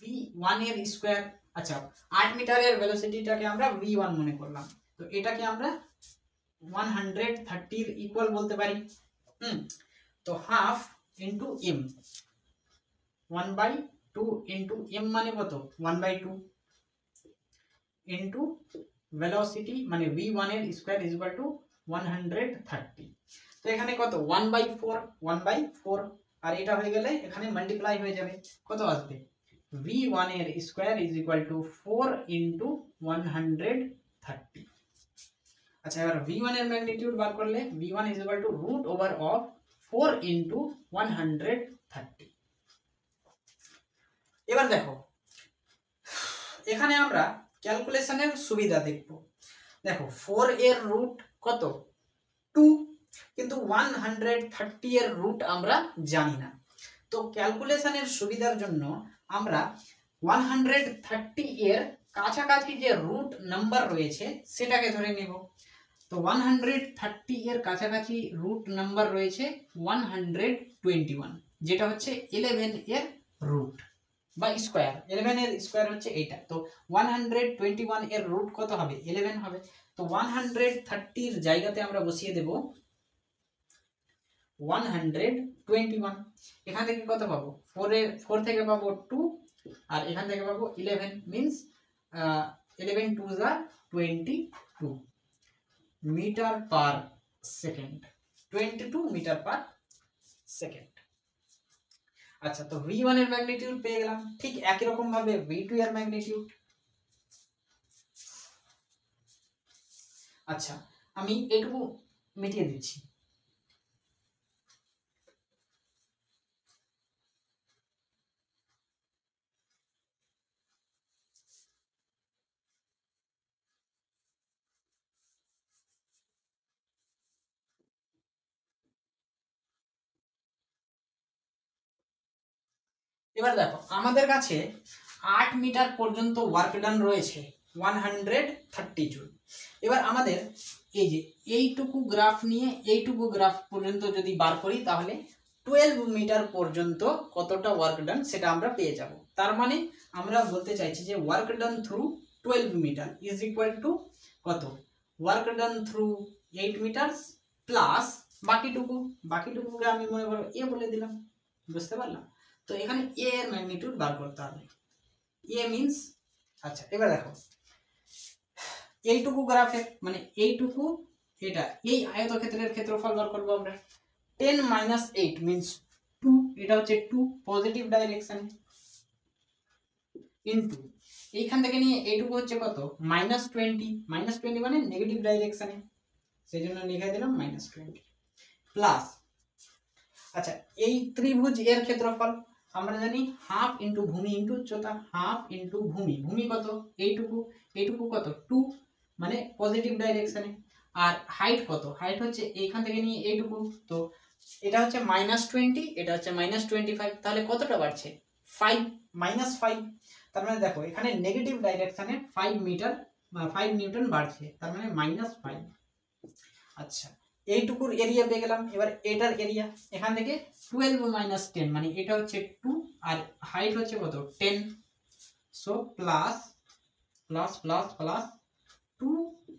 v1 এর স্কয়ার। আচ্ছা 8 মিটারের ভেলোসিটিটাকে আমরা v1 মনে করলাম, তো এটাকে আমরা 130 এর ইকুয়াল বলতে পারি। তো half into m 1/2 into m মানে কত 1/2 ইন্টু ভেলোসিটি মানে v1 এর স্কয়ার ইজ ইকুয়াল টু 130। তো এখানে কত 1/4 আর এটা হয়ে গেলে এখানে মাল্টিপ্লাই হয়ে যাবে, কত আসবে v1 এর square is equal to 4 into 130। আচ্ছা এবার v1 এর ম্যাগনিটিউড বার করলে v1 is equal to root over of 4 into 130। এবার দেখো এখানে আমরা ক্যালকুলেশনের সুবিধা দেখব। দেখো 4 এর রুট কত 2, কিন্তু 130 এর রুট আমরা জানি না। তো ক্যালকুলেশনের সুবিধার জন্য আমরা 130 এর কাছাকাছি যে রুট নাম্বার রয়েছে সেটাকে ধরে নেব। তো 130 এর কাছাকাছি রুট নাম্বার রয়েছে 121, যেটা হচ্ছে 11 এর রুট বা স্কোয়ার। 11 এর স্কোয়ার হচ্ছে এইটা। তো 121 এর রুট কত হবে 11 হবে। তো 130 এর জায়গাতে আমরা বসিয়ে দেব 121। এখান থেকে কত পাবো 4 থেকে পাবো 2 আর এখান থেকে পাবো 11, মিন্স 11 2 যা 22 metre per second, 22 metre per second. আচ্ছা তো v1 এর ম্যাগনিটিউড পেয়ে গেলাম। ঠিক একই রকম ভাবে v2 এর ম্যাগনিটিউড। আচ্ছা আমি এটুকু মিটিয়ে দিচ্ছি। এবার দেখো আমাদের কাছে 8 মিটার পর্যন্ত ওয়ার্ক ডান রয়েছে 130 জুল। এবার আমাদের এই যে এইটুকু গ্রাফ নিয়ে এইটুকু গ্রাফ পর্যন্ত যদি বার করি তাহলে 12 মিটার পর্যন্ত কতটা ওয়ার্ক ডান সেটা আমরা পেয়ে যাব। তার মানে আমরা বলতে চাইছি যে work done through 12 metre is equal to কত work done through 8 metre plus বাকিটুকুকে আমি মনে করো এ বলে দিলাম। বুঝতে পারলাম? তো এখানে এ এর ম্যাগনিটিউড বার করতে হবে। এ মিন্স আচ্ছা এবার দেখো এইটুকু গ্রাফের মানে এইটুকু এটা এই আয়তক্ষেত্রের ক্ষেত্রফল বার করব আমরা। 10 মাইনাস 8 মিন্স 2, এটা হচ্ছে 2 পজিটিভ ডাইরেকশন ইনটু এইখান থেকে নিয়ে এইটুকু হচ্ছে কত -20 মানে নেগেটিভ ডাইরেকশনে, সেই জন্য লিখে দিলাম -20 প্লাস আচ্ছা এই ত্রিভুজ এর ক্ষেত্রফল আমরা জানি হাফ ইন্টু ভূমি ইন্টু উচ্চতা, হাফ ইন্টু ভূমি কত এইটুকু কত 2 মানে পজিটিভ ডাইরেকশনে, আর হাইট কত হাইট হচ্ছে এইখান থেকে নিয়ে এইটুকু। তো এটা হচ্ছে -20 এটা হচ্ছে -25, তাহলে কতটা বাড়ছে 5 -5। তার মানে দেখো এখানে নেগেটিভ ডাইরেকশনে 5 মিটার 5 নিউটন বাড়ছে, তার মানে -5। আচ্ছা এইটুকুর এরিয়া পেয়ে গেলাম। এবার এটার এরিয়া এখান থেকে 12 মাইনাস 10 মানে এটা হচ্ছে 2 আর হাইট হচ্ছে কত 10। So plus plus plus plus 2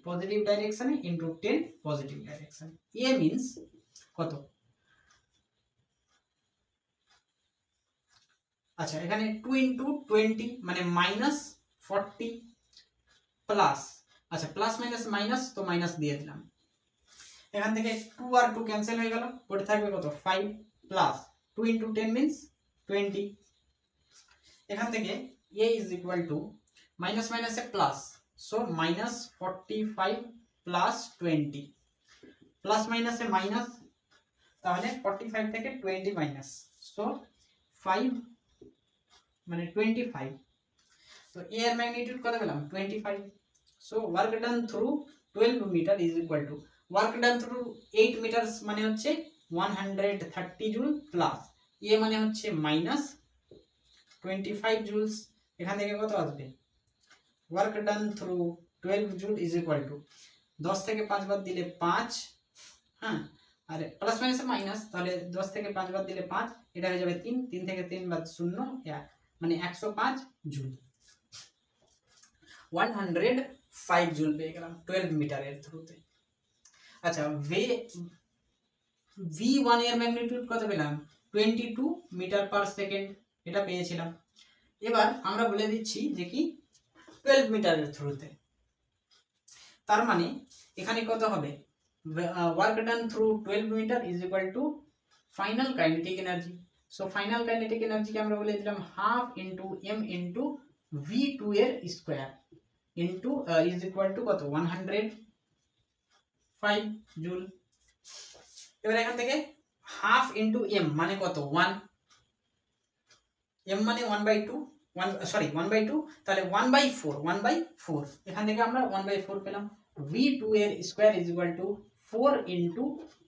positive ডাইরেকশনে ইনটু 10 পজিটিভ ডাইরেকশন। এ মিন্স কত আচ্ছা এখানে 2 ইনটু 20 মানে -40 প্লাস আচ্ছা প্লাস মাইনাস মাইনাস তো মাইনাস দিয়ে দিলাম। এখান থেকে 2 আর 2 ক্যান্সেল হয়ে গেল, পড়ে থাকবে কত 5 প্লাস 2 ইন্টু 10 মিন্স 20। এখান থেকে a is equal to minus মাইনাসে প্লাস, সো -45 প্লাস 20 প্লাস মাইনাসে মাইনাস, তাহলে 45 থেকে 20 মাইনাস, সো 5 মানে 25। তো a এর ম্যাগনিটিউড কত পেলাম 25। So work done through 12 metre is equal to work done through 8 metre মানে হচ্ছে 130 জুল প্লাস এ মানে হচ্ছে -25 জুলস। এখান থেকে কত আসবে work done through 12 joule is equal two 10 থেকে 5 বাদ দিলে 5, হ্যাঁ আর প্লাস মাইনাস মাইনাস, তাহলে 10 থেকে 5 বাদ দিলে 5, এটা হয়ে যাবে 3, 3 থেকে 3 বাদ 0 1 মানে 105 জুল। 105 জুল পেয়ে গেলাম 12 মিটারের থ্রুতে। আচ্ছা v1 এর ম্যাগনিটিউড কত পেলাম 22 মিটার পার সেকেন্ড, এটা পেয়েছিলাম। এবার আমরা বলে দিচ্ছি যে কি 12 মিটারের থ্রুতে, তার মানে এখানে কত হবে work done through 12 metre is equal to final kinetic energy. So final kinetic এনার্জিকে আমরা বলে দিলাম half into m into v2 এর square into is equal to কত 100 5 জুল। এবার এখান থেকে হাফ ইন্টু এম মানে কত 1, এম মানে 1/2, 1/2, তাহলে 1/4 এখান থেকে আমরা 1/4 পেলাম। v2 এর square is equal to 4 into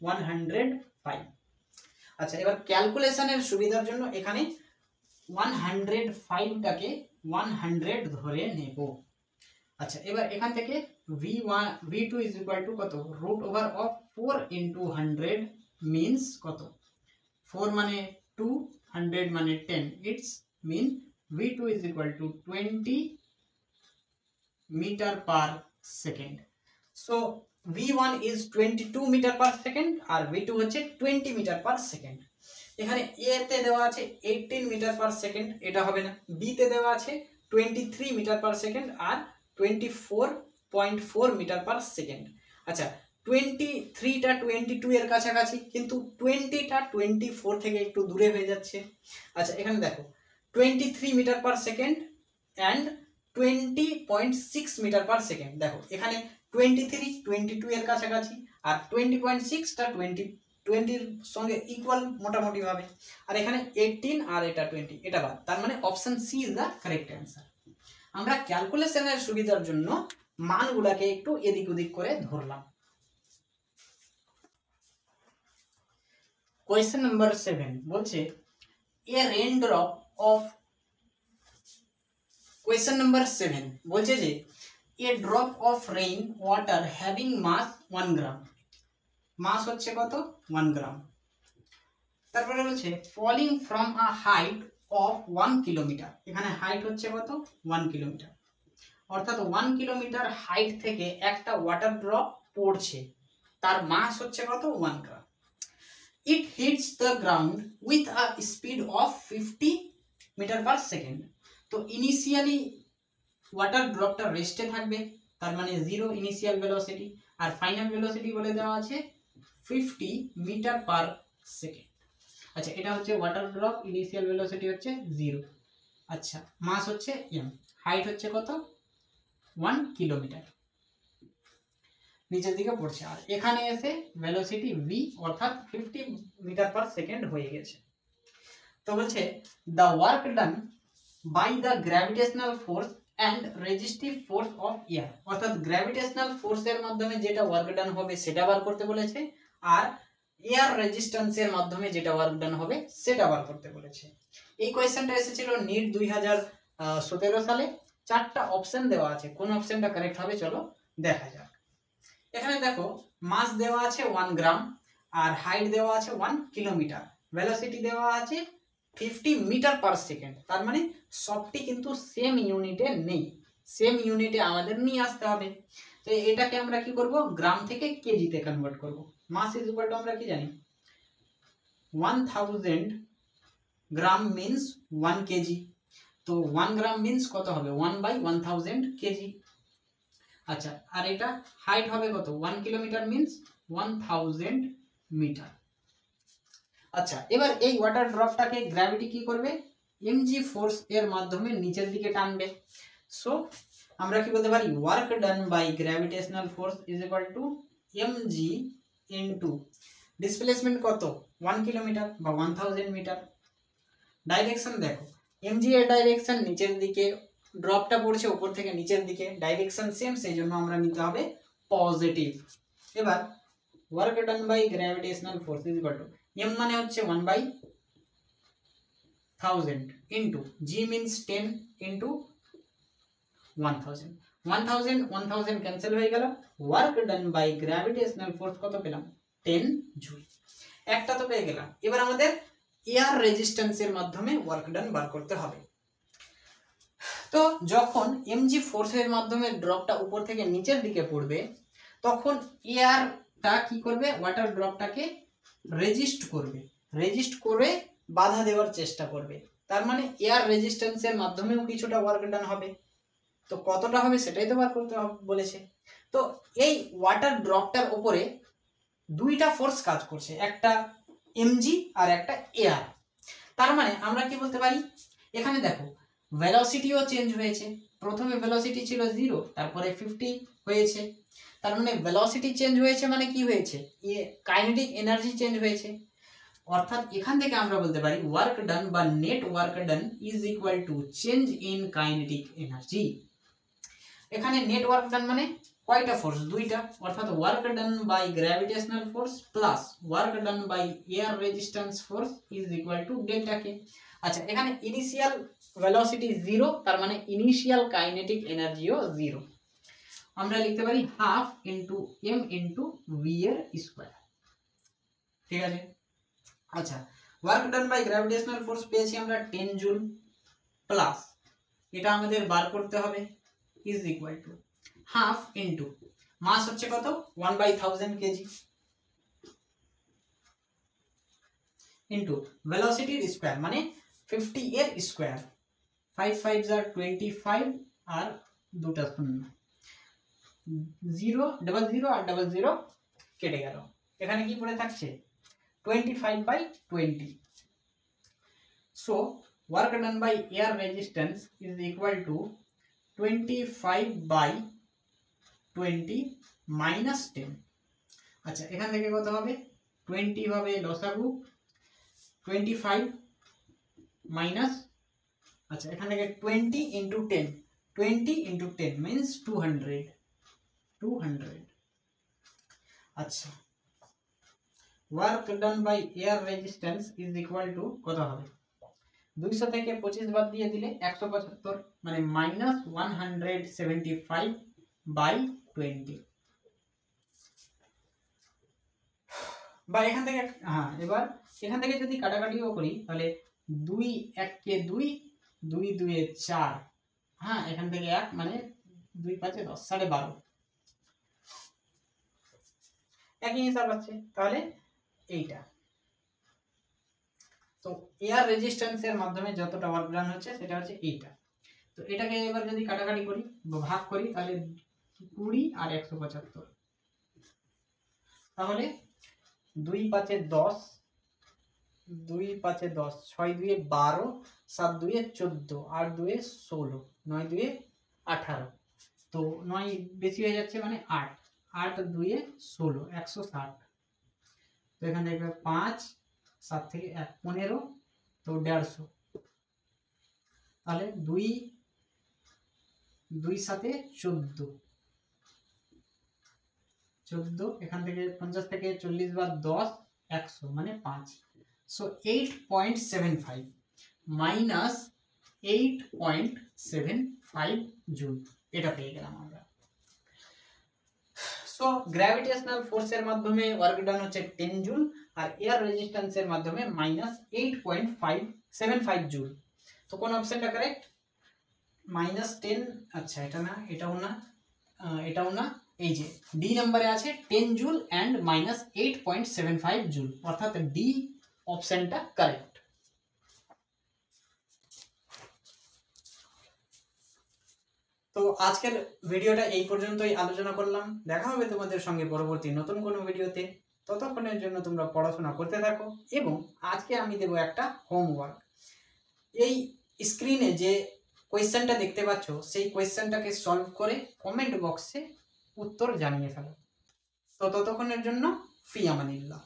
105। আচ্ছা, এবার ক্যালকুলেশনের সুবিধার জন্য এখানে 105টাকে 100 ধরে নেব। আচ্ছা, এবার এখান থেকে v2 ইজ ইকুয়াল টু কত, root over of 4 into 100 means কত, 4 মানে 2, 100 মানে 10, its mean v2 is equal to 20 metre per second. So v1 is 22 metre per second আর v2 হচ্ছে 20 মিটার পার সেকেন্ড। এখানে a তে দেওয়া আছে 18 মিটার পার সেকেন্ড, এটা হবে না। b তে দেওয়া আছে 23 মিটার পার সেকেন্ড আর 24.4 মিটার পার সেকেন্ড। আচ্ছা, 23টা 22 এর কাছাকাছি, কিন্তু 20টা 24 থেকে একটু দূরে হয়ে যাচ্ছে। আচ্ছা, এখানে দেখো 23 metre per second and 20.6 metre per second. দেখো এখানে 23 22 এর কাছাকাছি আর 20.6টা 20-এর সঙ্গে ইকুয়াল মোটামুটি ভাবে, আর এখানে 18 আর এটা 20, এটা বাদ। তার মানে option C is the correct answer. আমরা ক্যালকুলেশনের সুবিধার জন্য মানগুলাকে একটু এদিক ওদিক করে ধরলাম। কোয়েশ্চেন নাম্বার 7 বলছে a raindrop of, question number 7 বলছে যে a drop of rain water having mass 1 gram, mass হচ্ছে কত 1 গ্রাম। তারপরে বলছে falling from a height of 1 kilometre, এখানে হাইট হচ্ছে কত 1 কিলোমিটার, অর্থাৎ 1 কিলোমিটার হাইট থেকে একটা ওয়াটার ড্রপ পড়ছে, তার মাস হচ্ছে কত 1 gram. It hits the ground with a speed of 50 metre per second. তো ইনিশিয়ালি ওয়াটার ড্রপটা রেস্টে থাকবে, তার মানে 0 ইনিশিয়াল ভেলোসিটি, আর ফাইনাল ভেলোসিটি বলে দেওয়া আছে 50 মিটার পার সেকেন্ড। আচ্ছা, এটা হচ্ছে ওয়াটার ড্রপ, ইনিশিয়াল ভেলোসিটি হচ্ছে 0। আচ্ছা, মাস হচ্ছে m, হাইট হচ্ছে কত 1 কিলোমিটার, নিচের দিকে পড়ছে, আর এখানে এসে ভেলোসিটি v অর্থাৎ 50 মিটার পার সেকেন্ড হয়ে গেছে। তো বলছে the work done by the gravitational force and resistive force of air, অর্থাৎ গ্র্যাভিটেশনাল ফোর্সের মাধ্যমে যেটা ওয়ার্ক ডান হবে সেটা বার করতে বলেছে, আর এয়ার রেজিস্ট্যান্সের মাধ্যমে যেটা ওয়ার্ক ডান হবে সেটা বার করতে বলেছে। এই কোয়েশ্চেনটা এসেছিল নিট 2017 সালে। 4টা অপশন দেওয়া আছে, কোন অপশনটা কারেক্ট হবে চলো দেখা যাক। এখানে দেখো মাস দেওয়া আছে 1 গ্রাম আর হাইট দেওয়া আছে 1 কিলোমিটার, ভেলোসিটি দেওয়া আছে 50 মিটার পার সেকেন্ড, তার মানে সবটি কিন্তু সেম ইউনিটে নেই, সেম ইউনিটে আমাদের নিয়ে আসতে হবে। তো এটাকে আমরা কি করব, গ্রাম থেকে কেজিতে কনভার্ট করব। মাস ইজ ইকুয়াল টু আমরা কি জানি 1000 গ্রাম মিন্স 1 কেজি, তো 1 গ্রাম মিন্স কত হবে 1/1000 কেজি। আচ্ছা, আর এটা হাইট হবে কত 1 কিলোমিটার মিন্স 1000 মিটার। আচ্ছা, এবার এই ওয়াটার ড্রপটাকে গ্র্যাভিটি কি করবে, mg ফোর্স এর মাধ্যমে নিচের দিকে টানবে। সো আমরা কি বলতে পারি work done by gravitational force is equal to mg into displacement কত 1 কিলোমিটার বা 1000 মিটার। ডাইরেকশন দেখো mg এর ডাইরেকশন নিচের দিকে, ড্রপটা পড়ছে উপর থেকে নিচের দিকে, ডাইরেকশন সেম, সেই জন্য আমরা নিতে হবে পজিটিভ। এবার work done by gravitational force is equal to m মানে হচ্ছে 1/1000 into g means 10 into 1000, 1000 cancel হয়ে গেল। Work done by gravitational force কত পেলাম 10 জুল, একটা তো পেয়ে গেলাম। এবার আমাদের এয়ার রেজিস্ট্যান্সের মাধ্যমে ওয়ার্ক ডান বার করতে হবে। তো যখন mg ফোর্সের মাধ্যমে ড্রপটা উপর থেকে নিচের দিকে পড়বে, তখন এয়ারটা কি করবে, ওয়াটার ড্রপটাকে রেজিস্ট করবে, রেজিস্ট করে বাধা দেওয়ার চেষ্টা করবে, তার মানে এয়ার রেজিস্ট্যান্সের মাধ্যমেও কিছুটা ওয়ার্ক ডান হবে। তো কতটা হবে সেটাই তো বার করতে বলেছে। তো এই ওয়াটার ড্রপটার উপরে দুইটা ফোর্স কাজ করছে, একটা mg আর একটা এয়ার। তার মানে আমরা কি বলতে পারি, এখানে দেখো ভেলোসিটিও চেঞ্জ হয়েছে। প্রথমে ভেলোসিটি ছিল 0, তারপরে 50 হয়েছে। তার মানে ভেলোসিটি চেঞ্জ হয়েছে মানে কি হয়েছে, কাইনেটিক এনার্জি চেঞ্জ হয়েছে। অর্থাৎ এখান থেকে আমরা বলতে পারি ওয়ার্ক ডান বা net work done is equal to change in kinetic energy. এখানে নেট ওয়ার্ক ডান মানে কয়টা ফোর্স, দুইটা, অর্থাৎ work done by gravitational force plus work done by air resistance force is equal to delta K. আচ্ছা, এখানে initial velocity 0, তার মানে initial kinetic এনার্জিও 0। আমরা লিখতে পারি half into M into V এর স্কোয়ার। ঠিক আছে। আচ্ছা, work done by gravitational force পেয়েছি আমরা 10 জুল, প্লাস এটা আমাদের বার করতে হবে is equal to half into mass হচ্ছে কত 1/1000 কেজি ইন্টু ভেলোসিটির স্কোয়ার মানে 50 এর স্কোয়ার, 5 5 আর 25 আর দুটা শূন্য, 0 00 আর 00 কেটে গেল। এখানে কি পড়ে থাকছে 25/20। So work done by air resistance is equal to 25/20 minus 10। আচ্ছা, এখান থেকে কত হবে 20 হবে লসাগু, 25 মাইনাস, আচ্ছা এখান থেকে 20 ইন্টু 10, 20 ইন্টু 10 মিনস 200। আচ্ছা, work done by air resistance is equal to কত হবে 200 থেকে 25 বাদ দিয়ে দিলে 175, মানে মাইনাস 175/20। বা এখান থেকে এবার এখান থেকে যদি কাটাকাটিও করি তাহলে 2 1 কে 2, 2 2 এ 4, এখান থেকে 1 মানে 2 5 10, 12.5 একই হিসাব আছে। তাহলে এইটা তো এয়ার রেজিস্ট্যান্সের মাধ্যমে যতটা ওয়ার্ক ডান হচ্ছে সেটা হচ্ছে এইটা। তো এটাকে এবার যদি কাটাকাটি করি বা ভাগ করি তাহলে 20 আর 175, তাহলে 2 5 এ 10, 2 5 এ 10, 6 2 এ 12, 7 2 এ 14, 8 2 এ 16, 9 2 এ 18, তো 9 বেশি হয়ে যাচ্ছে মানে 8, 8 2 এ 16, 160। তো এখানে দেখবে 5 7 থেকে 1 15, তো 150। তাহলে 2 2 7 14, এখান থেকে 50 থেকে 40 বার 10, 100 মানে 5। সো 8.75 মাইনাস 8.75 জুল, এটা পেয়ে গেলাম আমরা। সো গ্র্যাভিটেশনাল ফোর্সের মাধ্যমে ওয়ার্ক ডান হচ্ছে 10 জুল আর এয়ার রেজিস্ট্যান্সের মাধ্যমে মাইনাস 8.75 জুল। তো কোন অপশনটা কারেক্ট, -10, আচ্ছা এটা না, এটাও না, এটাও না, এই যে ডি নম্বরে আছে 10 জুল এন্ড -8.75 জুল, অর্থাৎ ডি অপশনটা কারেক্ট। তো আজকের ভিডিওটা এই পর্যন্তই আলোচনা করলাম। দেখা হবে তোমাদের সঙ্গে পরবর্তী নতুন কোনো ভিডিওতে। ততক্ষণের জন্য তোমরা পড়াশোনা করতে থাকো এবং আজকে আমি দেব একটা হোমওয়ার্ক। এই স্ক্রিনে যে কোয়েশ্চেনটা দেখতে পাচ্ছ সেই কোয়েশ্চেনটাকে সলভ করে কমেন্ট বক্সে উত্তর জানিয়ে ফেলো। তো ততক্ষণের জন্য ফি আমানিল্লাহ।